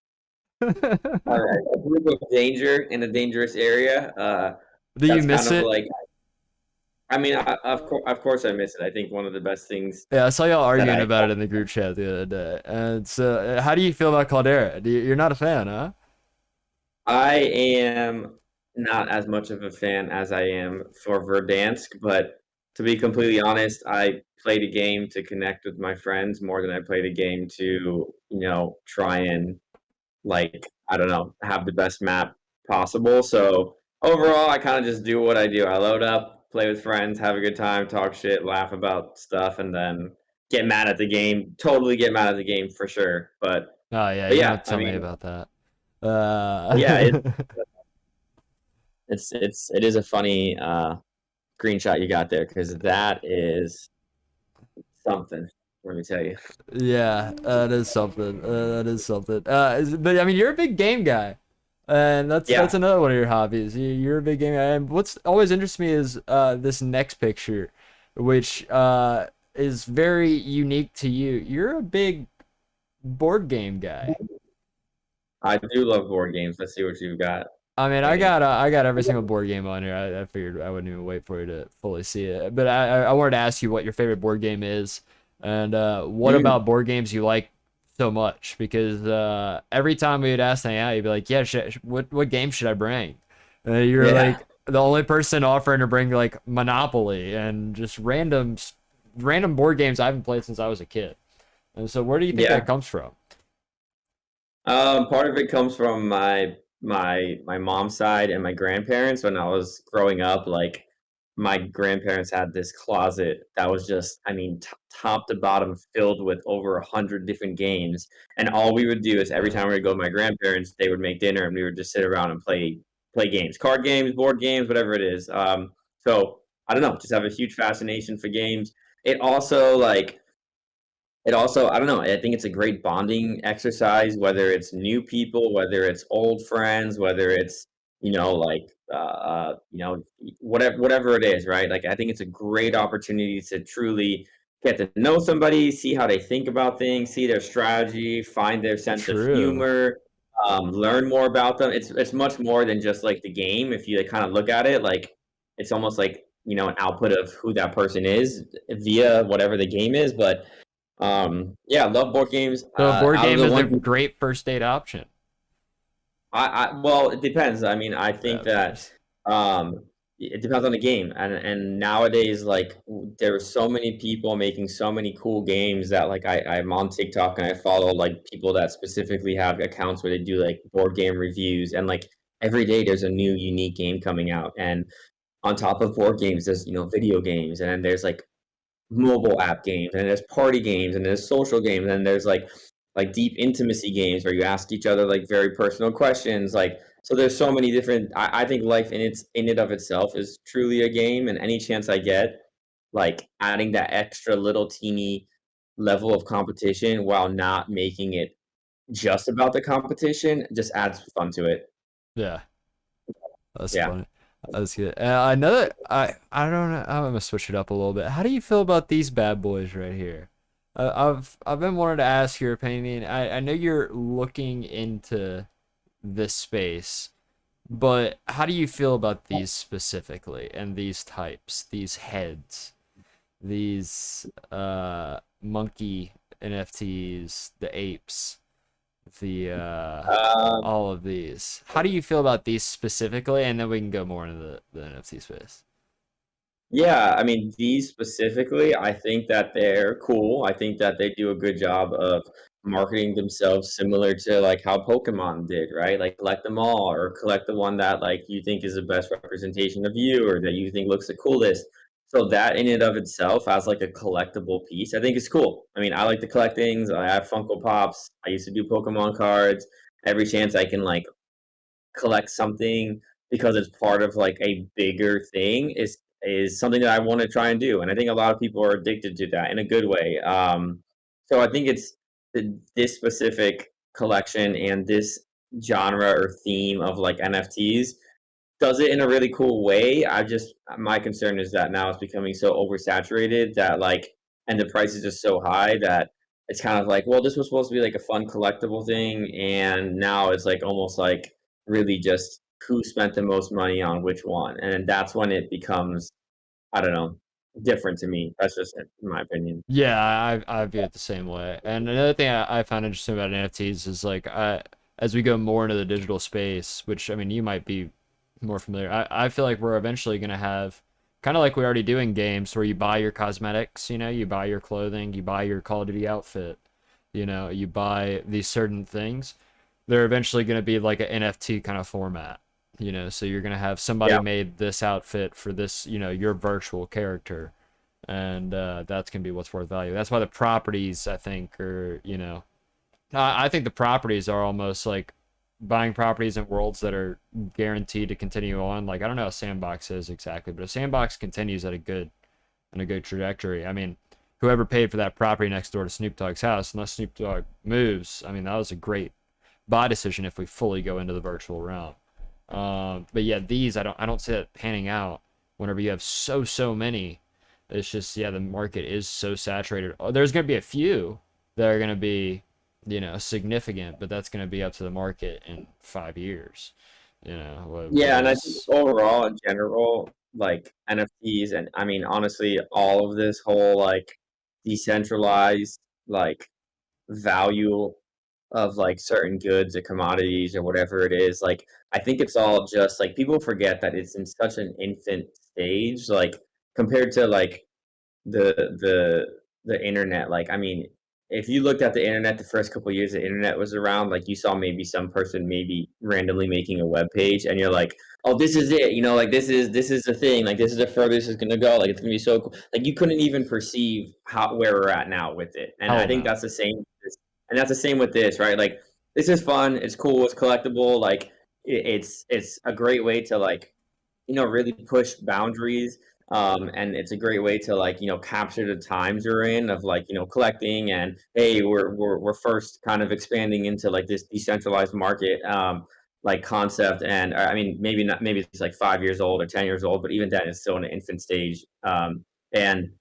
a group of danger in a dangerous area. Do you That's kind miss of it? like, I mean, of course, I miss it. I think one of the best things Yeah, I saw y'all that arguing I about it in the group chat the other day. And so, how do you feel about Caldera? You're not a fan, huh? I am not as much of a fan as I am for Verdansk, but to be completely honest, I played a game to connect with my friends more than I played a game to, try and like, I don't know, have the best map possible. So overall, I kind of just do what I do. I load up, play with friends, have a good time, talk shit, laugh about stuff, and then get mad at the game. Totally get mad at the game for sure. Oh yeah, But you don't yeah, have to I tell me mean, about that. yeah, it is a funny screenshot you got there because that is something. Let me tell you. Yeah, that is something. That is something. But I mean, you're a big game guy, and that's Yeah. another one of your hobbies. You're a big game guy. And what's always interests me is this next picture, which is very unique to you. You're a big board game guy. I do love board games. Let's see what you've got. I mean, I Ready. got I got every single board game on here. I figured I wouldn't even wait for you to fully see it. But I wanted to ask you what your favorite board game is, and what Mm, about board games you like so much? Because every time we would ask that out, you'd be like, "Yeah, what game should I bring?" And you're yeah. like the only person offering to bring like Monopoly and just random board games I haven't played since I was a kid. And so, where do you think that Yeah. comes from? Part of it comes from my mom's side and my grandparents. When I was growing up, like my grandparents had this closet that was just, I mean, top to bottom filled with over 100 different games. And all we would do is every time we would go to my grandparents, they would make dinner and we would just sit around and play games, card games, board games, whatever it is. So I don't know, just have a huge fascination for games. It also like it also, I don't know, I think it's a great bonding exercise, whether it's new people, whether it's old friends, whether it's, like, whatever it is, right? Like, I think it's a great opportunity to truly get to know somebody, see how they think about things, see their strategy, find their sense of True. humor, learn more about them. It's much more than just like the game. If you like, kind of look at it, like it's almost like an output of who that person is via whatever the game is, but yeah, I love board games. So, a board Out of game the is a ones great first date option. well, it depends. I mean, I Yeah, think of that course. um, it depends on the game, and nowadays, like there are so many people making so many cool games that like I'm on TikTok and I follow like people that specifically have accounts where they do like board game reviews, and like every day there's a new unique game coming out, and on top of board games, there's video games, and then there's like mobile app games and there's party games and there's social games and there's like deep intimacy games where you ask each other like very personal questions, like so there's so many different. I think life in it of itself is truly a game, and any chance I get, like adding that extra little teeny level of competition while not making it just about the competition just adds fun to it. Yeah, that's Yeah. funny. That's good. Another, I don't know. I'm gonna switch it up a little bit. How do you feel about these bad boys right here? I've been wanting to ask your opinion. I know you're looking into this space, but how do you feel about these specifically and these types, these heads, these monkey NFTs, the apes? The um, all of these. How do you feel about these specifically? And then we can go more into the NFT space. Yeah, I mean, these specifically, I think that they're cool. I think that they do a good job of marketing themselves similar to like how Pokemon did, right? Like collect them all or collect the one that like you think is the best representation of you or that you think looks the coolest. So that in and of itself as like a collectible piece, I think is cool. I mean, I like to collect things. I have Funko Pops. I used to do Pokemon cards. Every chance I can like collect something because it's part of like a bigger thing is something that I want to try and do. And I think a lot of people are addicted to that in a good way. So I think it's this specific collection and this genre or theme of like NFTs does it in a really cool way. My concern is that now it's becoming so oversaturated that like and the price is just so high that it's kind of like, well, this was supposed to be like a fun collectible thing, and now it's like almost like really just who spent the most money on which one. And that's when it becomes, I don't know, different to me. That's just in my opinion. Yeah, I view it the same way. And another thing I found interesting about NFTs is like as we go more into the digital space, which I mean you might be more familiar. I feel like we're eventually gonna have kind of like we already do in games where you buy your cosmetics, you know, you buy your clothing, you buy your Call of Duty outfit, you know, you buy these certain things. They're eventually gonna be like an NFT kind of format. You know, so you're gonna have somebody Yeah. made this outfit for this, you know, your virtual character and that's gonna be what's worth value. That's why the properties I think are, you know, I think the properties are almost like buying properties in worlds that are guaranteed to continue on. Like I don't know how Sandbox is exactly, but if Sandbox continues at a good trajectory, I mean, whoever paid for that property next door to Snoop Dogg's house, unless Snoop Dogg moves, I mean that was a great buy decision if we fully go into the virtual realm. But yeah, these I don't see that panning out whenever you have so many. It's just yeah, the market is so saturated. Oh, there's gonna be a few that are gonna be, you know, significant, but that's gonna be up to the market in 5 years. You know, Yeah, and I think whereas overall in general, like NFTs and I mean honestly, all of this whole like decentralized like value of like certain goods or commodities or whatever it is, like I think it's all just like people forget that it's in such an infant stage, like compared to like the the internet. Like, I mean, if you looked at the internet the first couple of years the internet was around, like you saw maybe some person maybe randomly making a web page, and you're like, oh, this is it, you know, like this is the thing, like this is the furthest it's gonna go, like it's gonna be so cool. Like you couldn't even perceive how where we're at now with it, and I hell think no. that's the same. And that's the same with this, right? Like this is fun, it's cool, it's collectible, like it's a great way to like really push boundaries. And it's a great way to like, capture the times you're in of like, collecting and hey, we're first kind of expanding into like this decentralized market like concept. And I mean, maybe not, maybe it's like 5 years old or 10 years old, but even then it's still in an infant stage. And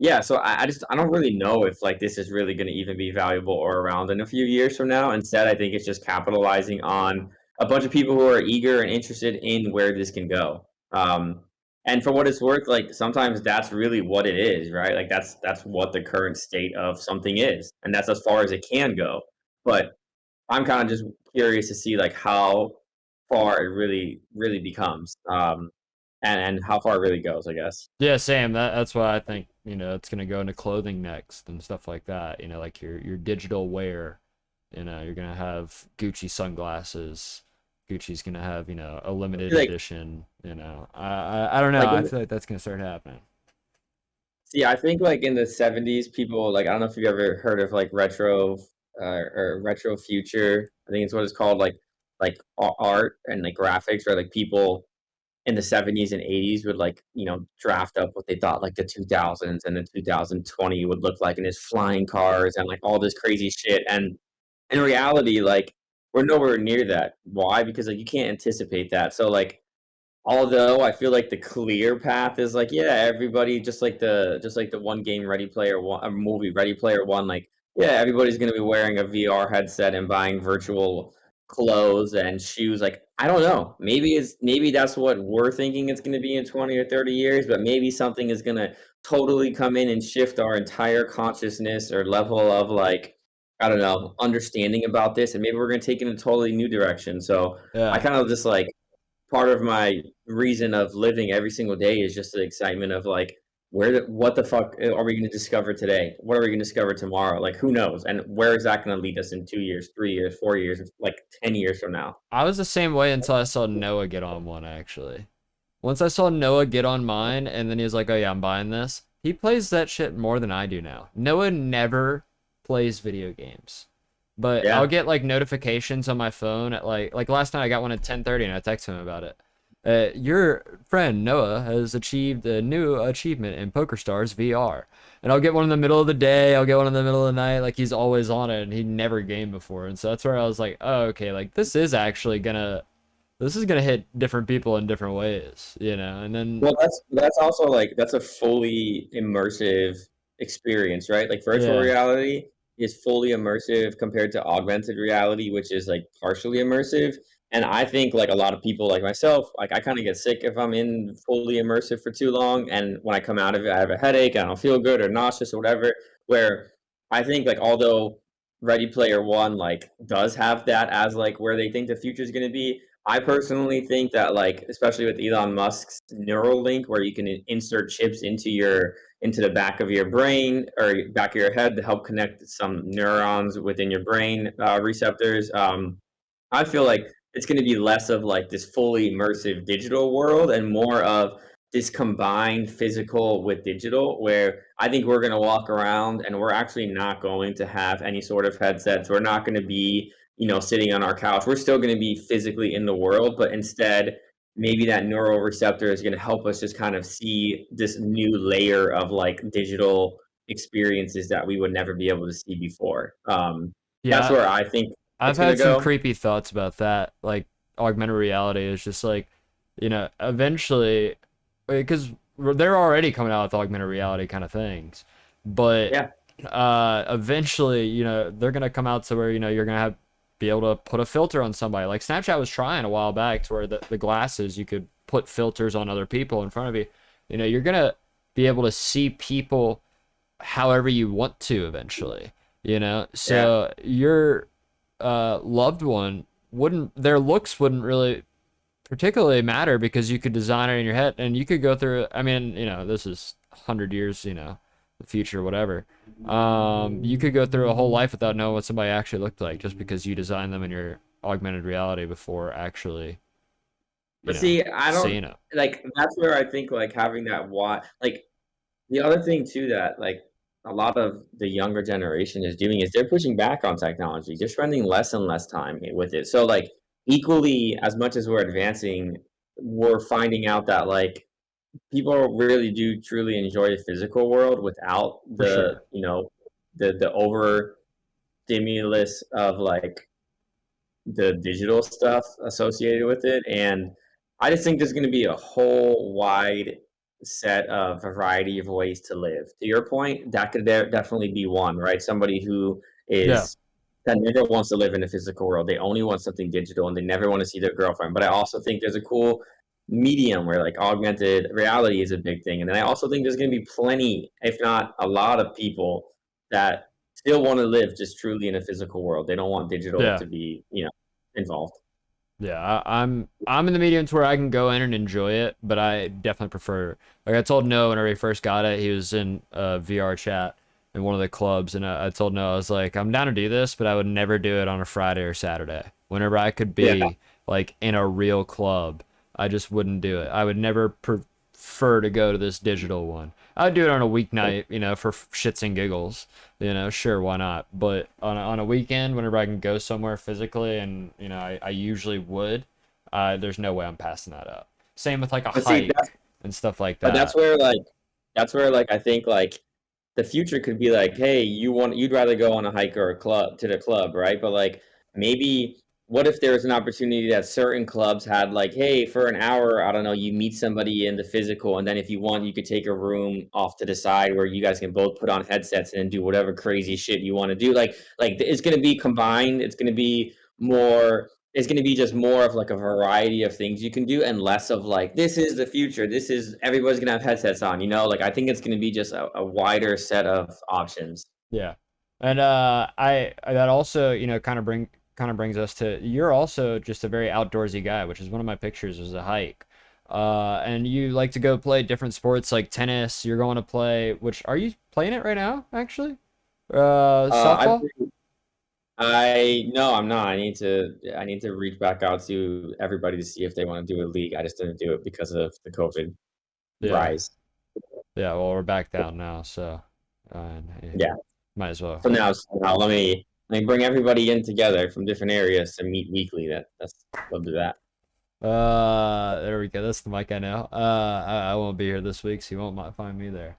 yeah, so I don't really know if like this is really going to even be valuable or around in a few years from now. Instead, I think it's just capitalizing on a bunch of people who are eager and interested in where this can go. And for what it's worth, like sometimes that's really what it is, right? Like that's what the current state of something is, and that's as far as it can go. But I'm kind of just curious to see like how far it really becomes, and how far it really goes, I guess. Yeah, Sam, that's why I think, you know, it's gonna go into clothing next and stuff like that. You know, like your digital wear. You know, you're gonna have Gucci sunglasses. Gucci's gonna have, you know, a I limited feel edition. You know, I don't know. like I in feel like that's gonna start happening. See, I think like in the 70s, people like I don't know if you've ever heard of like retro or retro future. I think it's what it's called, like art and like graphics, where like people in the 70s and 80s would like draft up what they thought like the 2000s and the 2020 would look like, and it's flying cars and like all this crazy shit. And in reality, like we're nowhere near that. Why? Because like you can't anticipate that. So like although I feel like the clear path is like, yeah, everybody just like the one game Ready Player One, a movie Ready Player One, like, yeah, everybody's gonna be wearing a VR headset and buying virtual clothes and shoes. Like, I don't know. Maybe that's what we're thinking it's gonna be in 20 or 30 years, but maybe something is gonna totally come in and shift our entire consciousness or level of like, I don't know, understanding about this, and maybe we're gonna take it in a totally new direction. So I Yeah. kind of just like part of my reason of living every single day is just the excitement of like what the fuck are we going to discover today? What are we going to discover tomorrow? Like, who knows? And where is that going to lead us in 2 years, 3 years, 4 years, like 10 years from now? I was the same way until I saw Noah get on one, actually. Once I saw Noah get on mine, and then he was like, "Oh yeah, I'm buying this." He plays that shit more than I do now. Noah never plays video games, but I'll Yeah. get like notifications on my phone at like last night I got one at 10:30, and I texted him about it. Your friend Noah has achieved a new achievement in PokerStars VR, and I'll get one in the middle of the day. I'll get one in the middle of the night. Like he's always on it, and he never gamed before, and so that's where I was like, "Oh, okay, like this is gonna hit different people in different ways, you know." And then Well, that's also like that's a fully immersive experience, right? Like virtual yeah, reality is fully immersive compared to augmented reality, which is like partially immersive. And I think like a lot of people like myself, like I kind of get sick if I'm in fully immersive for too long. And when I come out of it, I have a headache, and I don't feel good or nauseous or whatever. Where I think like although Ready Player One like does have that as like where they think the future is going to be, I personally think that like especially with Elon Musk's Neuralink, where you can insert chips into the back of your brain or back of your head to help connect some neurons within your brain receptors. I feel like it's going to be less of like this fully immersive digital world and more of this combined physical with digital, where I think we're going to walk around and we're actually not going to have any sort of headsets. We're not going to be, sitting on our couch. We're still going to be physically in the world, but instead, maybe that neural receptor is going to help us just kind of see this new layer of like digital experiences that we would never be able to see before. That's yeah, where I think I've it's going to had some go. creepy thoughts about that. Like augmented reality is just like, eventually, because they're already coming out with augmented reality kind of things, but Yeah. eventually, they're gonna come out to where you're gonna be able to put a filter on somebody. Like Snapchat was trying a while back to where the glasses you could put filters on other people in front of you. You're gonna be able to see people however you want to eventually. Yeah. So your loved one wouldn't their looks wouldn't really particularly matter because you could design it in your head and you could go through. I mean, this is 100 years, the future, whatever. You could go through a whole life without knowing what somebody actually looked like just because you designed them in your augmented reality before actually, But see, I don't seeing it. like that's where I think like having that why like the other thing too that like a lot of the younger generation is doing is they're pushing back on technology. They're spending less and less time with it. So like equally as much as we're advancing, we're finding out that like people really do truly enjoy the physical world without For the, sure. the over stimulus of like the digital stuff associated with it. And I just think there's going to be a whole wide set of variety of ways to live. To your point, that could definitely be one, right? Somebody who Yeah. is that never wants to live in the physical world. They only want something digital and they never want to see their girlfriend. But I also think there's a cool medium where like augmented reality is a big thing. And then I also think there's going to be plenty, if not a lot of people that still want to live just truly in a physical world. They don't want digital Yeah. to be, involved. Yeah, I'm in the medium to where I can go in and enjoy it, but I definitely prefer. Like I told Noah whenever he first got it, he was in a VR chat in one of the clubs, and I told Noah I was like, I'm down to do this, but I would never do it on a Friday or Saturday. Whenever I could Yeah. be like in a real club, I just wouldn't do it. I would never prefer to go to this digital one. I'd do it on a weeknight, for shits and giggles. Sure, why not? But on a weekend, whenever I can go somewhere physically, and I usually would, there's no way I'm passing that up. Same with like a But see, hike and stuff like but that. that's where like I think like the future could be like, hey, you'd rather go on a hike or a club to the club, right? But like maybe what if there was an opportunity that certain clubs had like, hey, for an hour, I don't know, you meet somebody in the physical, and then if you want, you could take a room off to the side where you guys can both put on headsets and do whatever crazy shit you want to do. Like it's gonna be combined. It's gonna be more it's going to be just more of like a variety of things you can do and less of like this is the future, this is everybody's going to have headsets on, like I think it's going to be just a wider set of options. Yeah, and I that also kind of brings us to you're also just a very outdoorsy guy, which is one of my pictures was a hike. And you like to go play different sports like tennis. You're going to play, which are you playing it right now, actually? I Softball? no, I'm not. I need to reach back out to everybody to see if they want to do a league. I just didn't do it because of the COVID Yeah. rise. Yeah, well, we're back down now, so hey, Yeah. might as well. So now let me bring everybody in together from different areas to meet weekly. That's love to do that. There we go. That's the mic I know. I won't be here this week, so you won't find me there.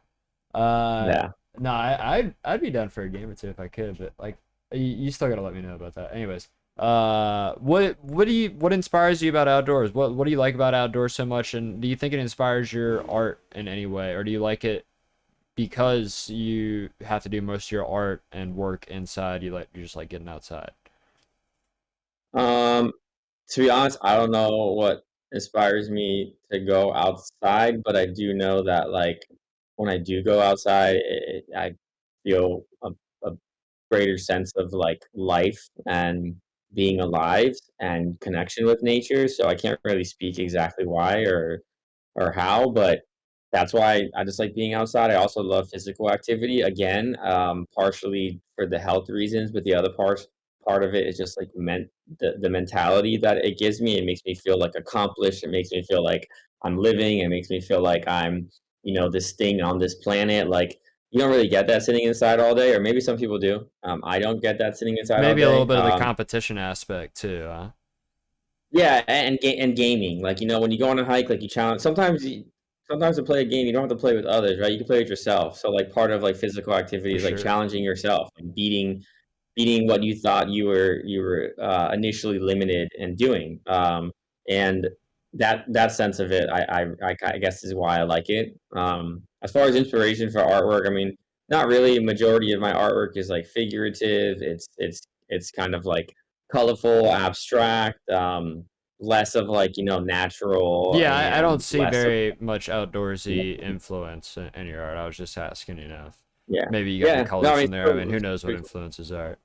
Yeah. No, I'd be down for a game or two if I could, but like you still gotta let me know about that. Anyways, what inspires you about outdoors? What do you like about outdoors so much, and do you think it inspires your art in any way, or do you like it because you have to do most of your art and work inside? You just like getting outside? Um, to be honest, I don't know what inspires me to go outside, but I do know that like when I do go outside, I feel a greater sense of like life and being alive and connection with nature. So I can't really speak exactly why or how, but that's why I just like being outside. I also love physical activity. Again, partially for the health reasons, but the other part of it is just like the mentality that it gives me. It makes me feel like accomplished. It makes me feel like I'm living. It makes me feel like I'm, this thing on this planet. Like you don't really get that sitting inside all day, or maybe some people do. I don't get that sitting inside all Maybe a little day. bit of the competition aspect too, huh? Yeah, and gaming. Like, when you go on a hike, like you challenge sometimes to play a game, you don't have to play with others, right? You can play with yourself. So like part of like physical activity For is like sure. challenging yourself, like beating what you thought you were initially limited in doing. And that sense of it, I guess is why I like it. As far as inspiration for artwork, I mean, not really. Majority of my artwork is like figurative. It's kind of like colorful, abstract, less of like, natural Yeah, I don't and see less of very much outdoorsy influence in your art. I was just asking, if yeah. maybe you got any Yeah. No, I colors mean, in there. I mean, so who it's knows what pretty cool. influences art?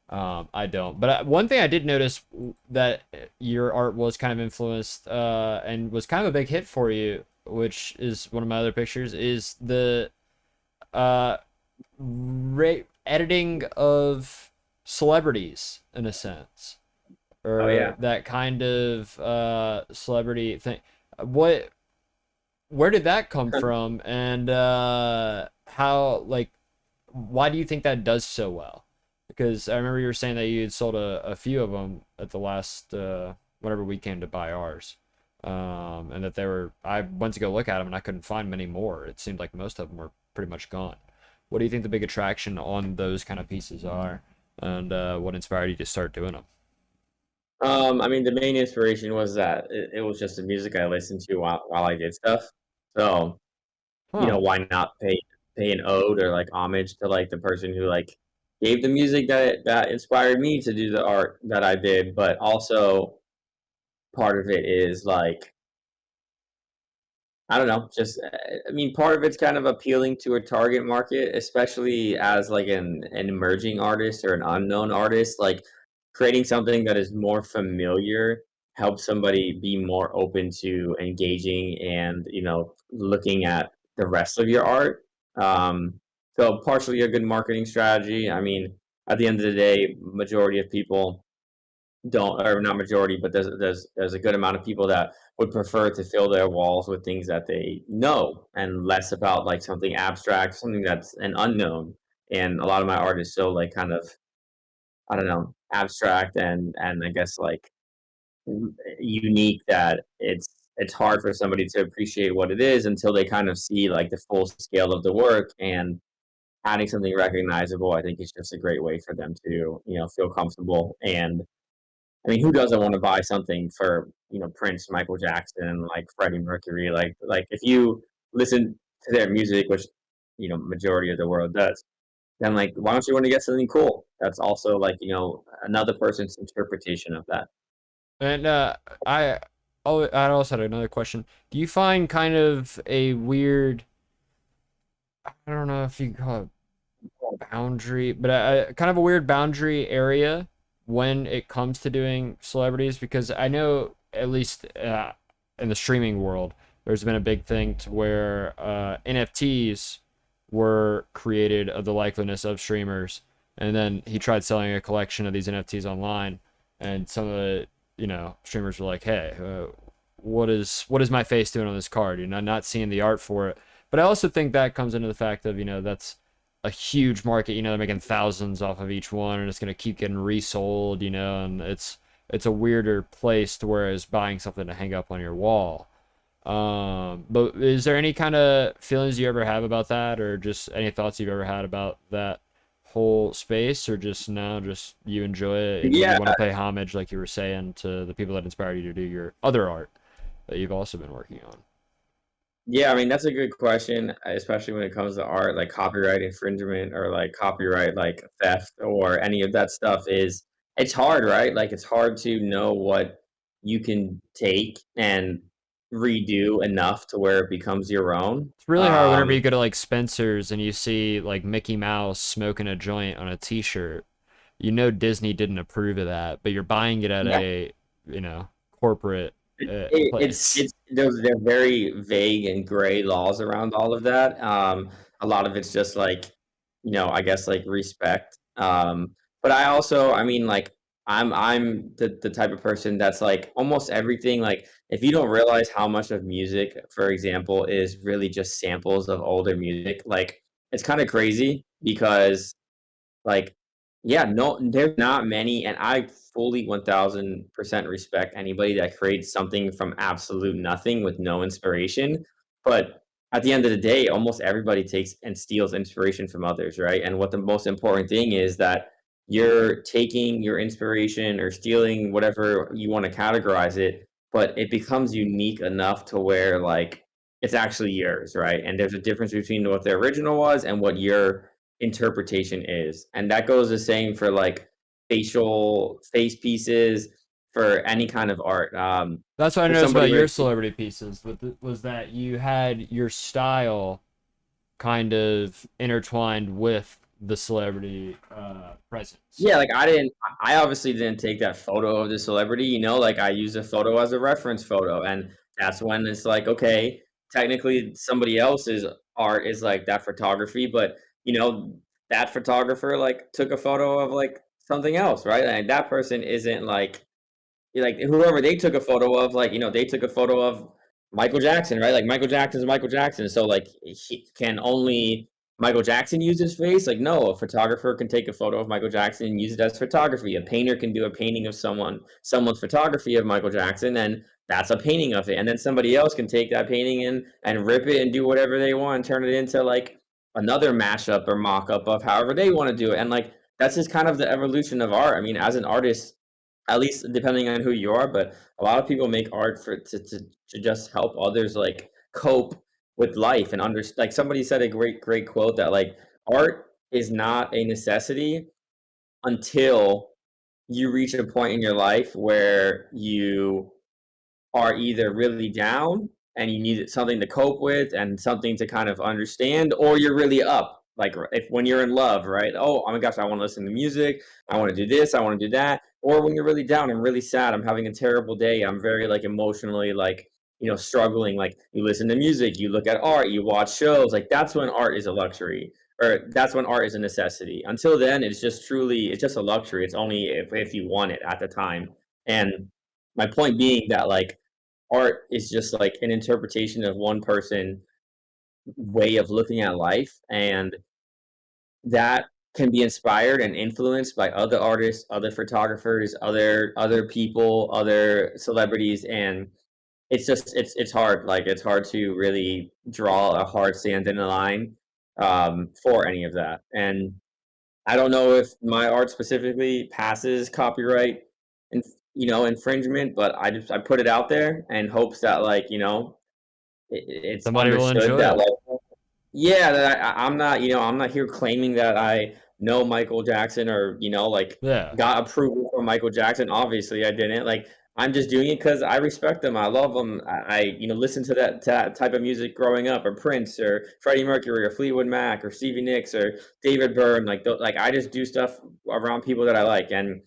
I don't. But one thing I did notice that your art was kind of influenced and was kind of a big hit for you, which is one of my other pictures, is the uh, editing of celebrities in a sense, Oh or yeah. that kind of celebrity thing. What Where did that come from, and how, like, why do you think that does so well? Because I remember you were saying that you had sold a few of them at the last whenever we came to buy ours, and that they were. I went to go look at them and I couldn't find many more. It seemed like most of them were pretty much gone. What do you think the big attraction on those kind of pieces are, and what inspired you to start doing them? I mean, the main inspiration was that it was just the music I listened to while I did stuff. So, Huh. why not pay an ode or like homage to like the person who like gave the music that inspired me to do the art that I did, but also part of it is like I don't know, just I mean, part of it's kind of appealing to a target market, especially as like an emerging artist or an unknown artist. Like creating something that is more familiar helps somebody be more open to engaging and looking at the rest of your art. Um, so partially a good marketing strategy. I mean, at the end of the day, majority of people don't, or not majority, but there's a good amount of people that would prefer to fill their walls with things that they know and less about like something abstract, something that's an unknown. And a lot of my art is so like kind of I don't know, abstract and I guess like unique that it's hard for somebody to appreciate what it is until they kind of see like the full scale of the work. And adding something recognizable, I think, is just a great way for them to feel comfortable. And I mean, who doesn't want to buy something for Prince, Michael Jackson, like Freddie Mercury? Like if you listen to their music, which majority of the world does, then like why don't you want to get something cool? That's also like another person's interpretation of that. And I I also had another question. Do you find kind of a weird, I don't know if you call it boundary, but kind of a weird boundary area when it comes to doing celebrities? Because I know, at least in the streaming world, there's been a big thing to where NFTs were created of the likeliness of streamers, and then he tried selling a collection of these NFTs online, and some of the streamers were like, "Hey, what is my face doing on this card? Not seeing the art for it." But I also think that comes into the fact of that's a huge market. They're making thousands off of each one, and it's gonna keep getting resold. And it's a weirder place to whereas buying something to hang up on your wall. But is there any kind of feelings you ever have about that, or just any thoughts you've ever had about that whole space, or just now just you enjoy it and you Yeah, want to pay homage, like you were saying, to the people that inspired you to do your other art that you've also been working on? yeah, I mean that's a good question, especially when it comes to art, like copyright infringement or like copyright like theft or any of that stuff is it's hard, right? Like it's hard to know what you can take and redo enough to where it becomes your own. It's really hard whenever you go to like Spencer's and you see like Mickey Mouse smoking a joint on a T-shirt. Disney didn't approve of that, but you're buying it at Yeah. a corporate place. It's they're very vague and gray laws around all of that. A lot of it's just like, I guess like respect. But I mean, like I'm the type of person that's like almost everything. Like if you don't realize how much of music, for example, is really just samples of older music, like it's kind of crazy because like, yeah, no, there's not many, and I fully 1000% respect anybody that creates something from absolute nothing with no inspiration. But at the end of the day, almost everybody takes and steals inspiration from others, right? And what the most important thing is that you're taking your inspiration or stealing whatever you want to categorize it, but it becomes unique enough to where like it's actually yours, right? And there's a difference between what the original was and what your interpretation is. And that goes the same for like facial face pieces, for any kind of art. That's what I For noticed about somebody your with celebrity pieces, was that you had your style kind of intertwined with the celebrity presence. yeah, like I obviously didn't take that photo of the celebrity, like I use a photo as a reference photo. And that's when it's like, okay, technically somebody else's art is like that photography, but you know, that photographer like took a photo of like something else, right? And that person isn't like whoever they took a photo of, like, they took a photo of Michael Jackson, right? Like Michael Jackson's Michael Jackson. So like can only Michael Jackson use his face? Like no, a photographer can take a photo of Michael Jackson and use it as photography. A painter can do a painting of someone's photography of Michael Jackson, and that's a painting of it. And then somebody else can take that painting and rip it and do whatever they want and turn it into like another mashup or mock-up of however they want to do it. And like that's just kind of the evolution of art. I mean, as an artist, at least depending on who you are, but a lot of people make art to just help others like cope with life and like somebody said a great quote that like art is not a necessity until you reach a point in your life where you are either really down and you need something to cope with and something to kind of understand, or you're really up. Like if when you're in love, right? Oh, oh my gosh, I want to listen to music. I want to do this. I want to do that. Or when you're really down, I'm really sad. I'm having a terrible day. I'm very like emotionally like struggling. Like you listen to music, you look at art, you watch shows. Like that's when art is a luxury, or that's when art is a necessity. Until then, it's just a luxury. It's only if you want it at the time. And my point being that like art is just like an interpretation of one person way of looking at life, and that can be inspired and influenced by other artists, other photographers, other people, other celebrities. And it's hard, like it's hard to really draw a hard stand in a line for any of that. And I don't know if my art specifically passes copyright and infringement, but I put it out there in hopes that like it's Somebody will understood enjoy that it. like yeah, that I'm not I'm not here claiming that I know Michael Jackson or like Yeah. got approval from Michael Jackson. Obviously, I didn't. Like I'm just doing it because I respect him. I love him. Listen to that type of music growing up, or Prince, or Freddie Mercury, or Fleetwood Mac, or Stevie Nicks, or David Byrne. Like I just do stuff around people that I like, and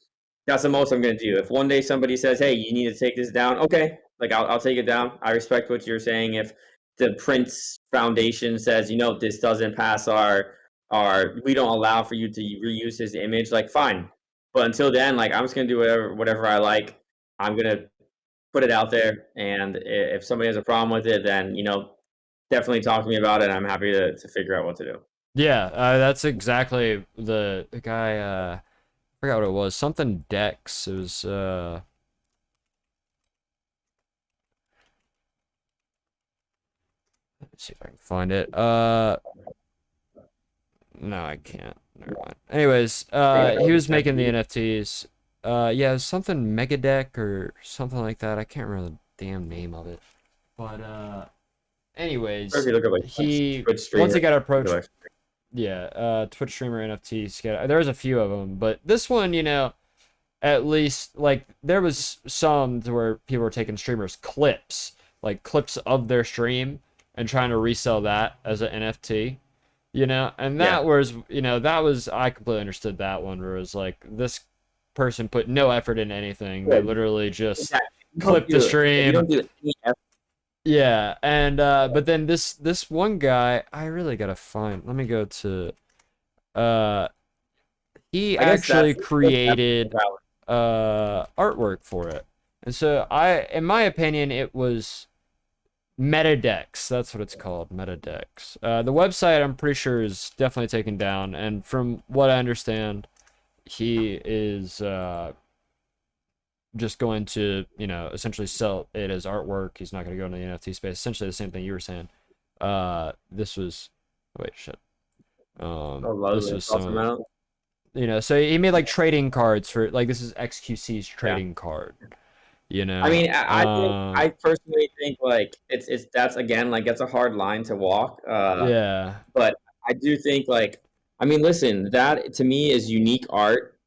that's the most I'm gonna do. If one day somebody says, "Hey, you need to take this down," okay, like I'll take it down. I respect what you're saying. If the Prince Foundation says, this doesn't pass our we don't allow for you to reuse his image, like fine. But until then, like I'm just gonna do whatever I like. I'm gonna put it out there, and if somebody has a problem with it, then definitely talk to me about it. I'm happy to figure out what to do. Yeah, that's exactly the guy. I forgot what it was. Something Dex. It was. Let's see if I can find it. No, I can't. Never mind. Anyways, he was making the NFTs. Yeah, it was something Megadeck or something like that. I can't remember the damn name of it. But Or if anyways, you look at like he Twitch once streamer, he got approached. Yeah, Twitch streamer NFTs. There was a few of them, but this one, at least like there was some to where people were taking streamers clips, like clips of their stream and trying to resell that as an NFT, and yeah, that was I completely understood that one where it was like this person put no effort into anything. They literally just exactly. clipped the You stream. don't do any effort. Yeah, and but then this one guy, I really gotta find. Let me go to uh he I guess actually that's created valid. artwork for it. And so in my opinion, it was Metadex. That's what it's called, Metadex. The website I'm pretty sure is definitely taken down, and from what I understand, he is just going to, essentially sell it as artwork. He's not going to go into the NFT space. Essentially the same thing you were saying. This was, wait, shit. Oh, This lovely. was Awesome some, amount. so he made like trading cards for like this is XQC's trading card. I mean, I personally think like it's that's again like that's a hard line to walk. Yeah. But I do think like I mean, listen, that to me is unique art,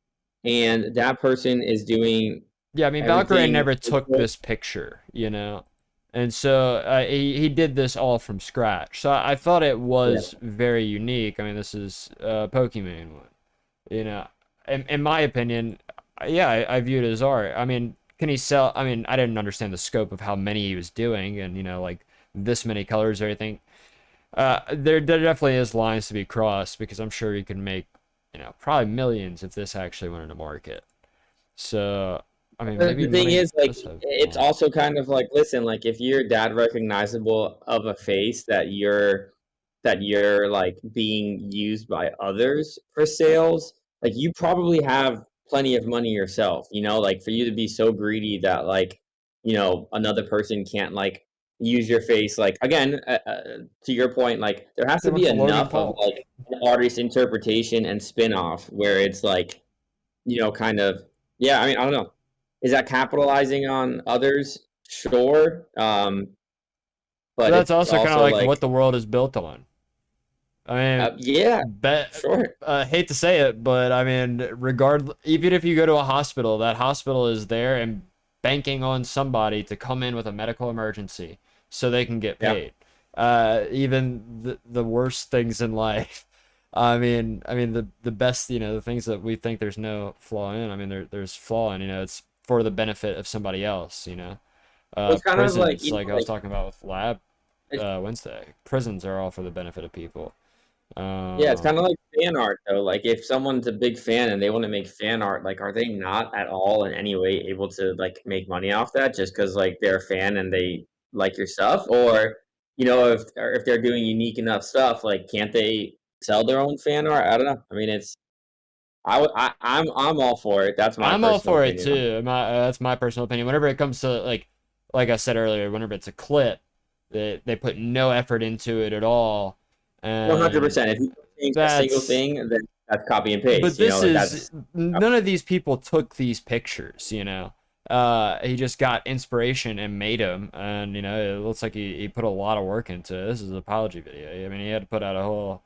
and that person is doing Yeah, I mean, Valkyrie everything. never took this picture. And so he did this all from scratch. So I thought it Yeah. was very unique. I mean, this is Pokemon one. You know, in my opinion, yeah, I view it as art. I mean, can he sell? I mean, I didn't understand the scope of how many he was doing, and like this many colors or anything. There definitely is lines to be crossed because I'm sure he could make, probably millions if this actually went into market. So, I mean, maybe The thing money is, like, does have it's value. also kind of like, listen, like, if you're that recognizable of a face that you're like being used by others for sales, like, you probably have plenty of money yourself, like for you to be so greedy that like, another person can't like use your face. Like again, to your point, like there has They to went be for Logan enough of Paul. like an artist interpretation and spin-off where it's like kind of, yeah, I mean, I don't know. Is that capitalizing on others? Sure. But But that's it's also kind of also like what like, the world is built on. I mean, yeah, bet sure. hate to say it, but I mean, even if you go to a hospital, that hospital is there and banking on somebody to come in with a medical emergency so they can get Yeah. paid. Even the worst things in life. I mean the best, the things that we think there's no flaw in. I mean there's flaw in, it's for the benefit of somebody else. It's kind of like, Prisons, like I was like, talking about with Lab it's, Wednesday. Prisons are all for the benefit of people. yeah, it's Um, kind of like fan art though. Like if someone's a big fan and they want to make fan art, like are they not at all in any way able to like make money off that just because like they're a fan and they like your stuff? Or, if they're doing unique enough stuff, like can't they sell their own fan art? I don't know. I mean, I'm all for it. That's my I'm all personal for it opinion. too. That's my personal opinion. Whenever it comes to like I said earlier, whenever it's a clip, they put no effort into it at all, and 100%. If you don't change a single that's thing, then that's copy and but paste. this Like is that's none of these people took these pictures. He just got inspiration and made them, and it looks like he put a lot of work into it. This is an apology video. I mean, he had to put out a whole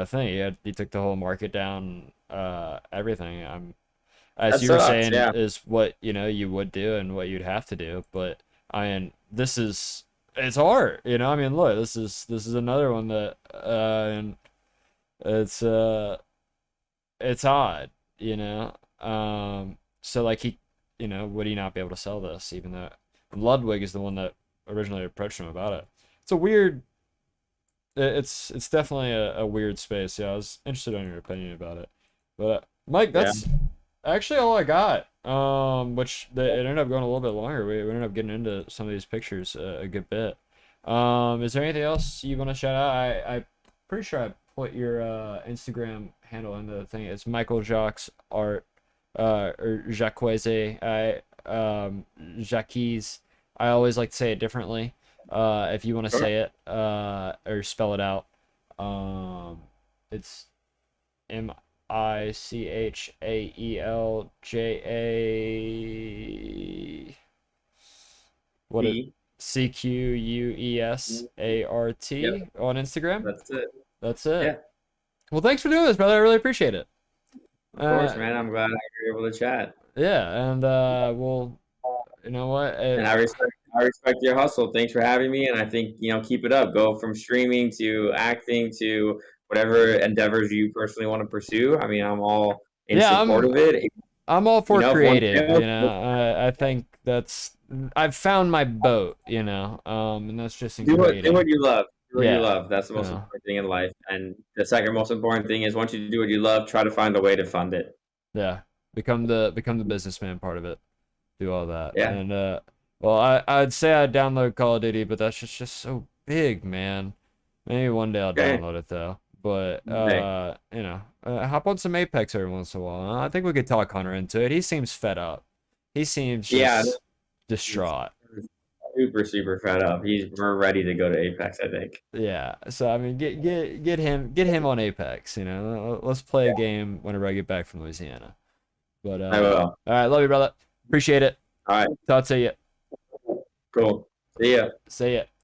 thing. He took the whole market down, everything. As that you were sucks. saying, Yeah. is what you would do and what you'd have to do. But I mean, it's art. I mean, look, this is another one that and it's it's odd. So like would he not be able to sell this even though Ludwig is the one that originally approached him about it. It's a weird. It's definitely a weird space. Yeah, I was interested in your opinion about it. But Mike, Yeah. that's actually all I got. It ended up going a little bit longer. We ended up getting into some of these pictures a good bit. Is there anything else you want to shout out? I pretty sure I put your Instagram handle in the thing. It's Michael Jacques Art, or Jacques. Jacques. I always like to say it differently. If you want to Sure. say it, or spell it out, it's Michaeljae. What it B. Yep. Cqueusart on Instagram. That's it. That's it. Yeah. Well, thanks for doing this, brother. I really appreciate it. Of course, Uh, man. I'm glad you're able to chat. yeah, and well, you know what? And I respect your hustle. Thanks for having me. And I think, keep it up. Go from streaming to acting to whatever endeavors you personally want to pursue. I mean, I'm all in Yeah, support of it. I'm all for If one creative, fails, I think I've found my boat, and that's just in do what creating. you love. Do what you Yeah, love. That's the most yeah, important thing in life. And the second most important thing is once you do what you love, try to find a way to fund it. yeah. Become the businessman part of it. Do all that. Yeah. And well, I'd say I'd download Call of Duty, but that's just so big, man. Maybe one day I'll Okay. download it though. But Okay. hop on some Apex every once in a while. I think we could talk Hunter into it. He seems fed up. He seems Yeah. just He's distraught. super, super fed up. We're ready to go to Apex, I think. Yeah. So I mean, get him on Apex. Let's play a game whenever I get back from Louisiana. But I will. all right, love you, brother. Appreciate it. All right. Talk to you. Cool. See ya. See ya.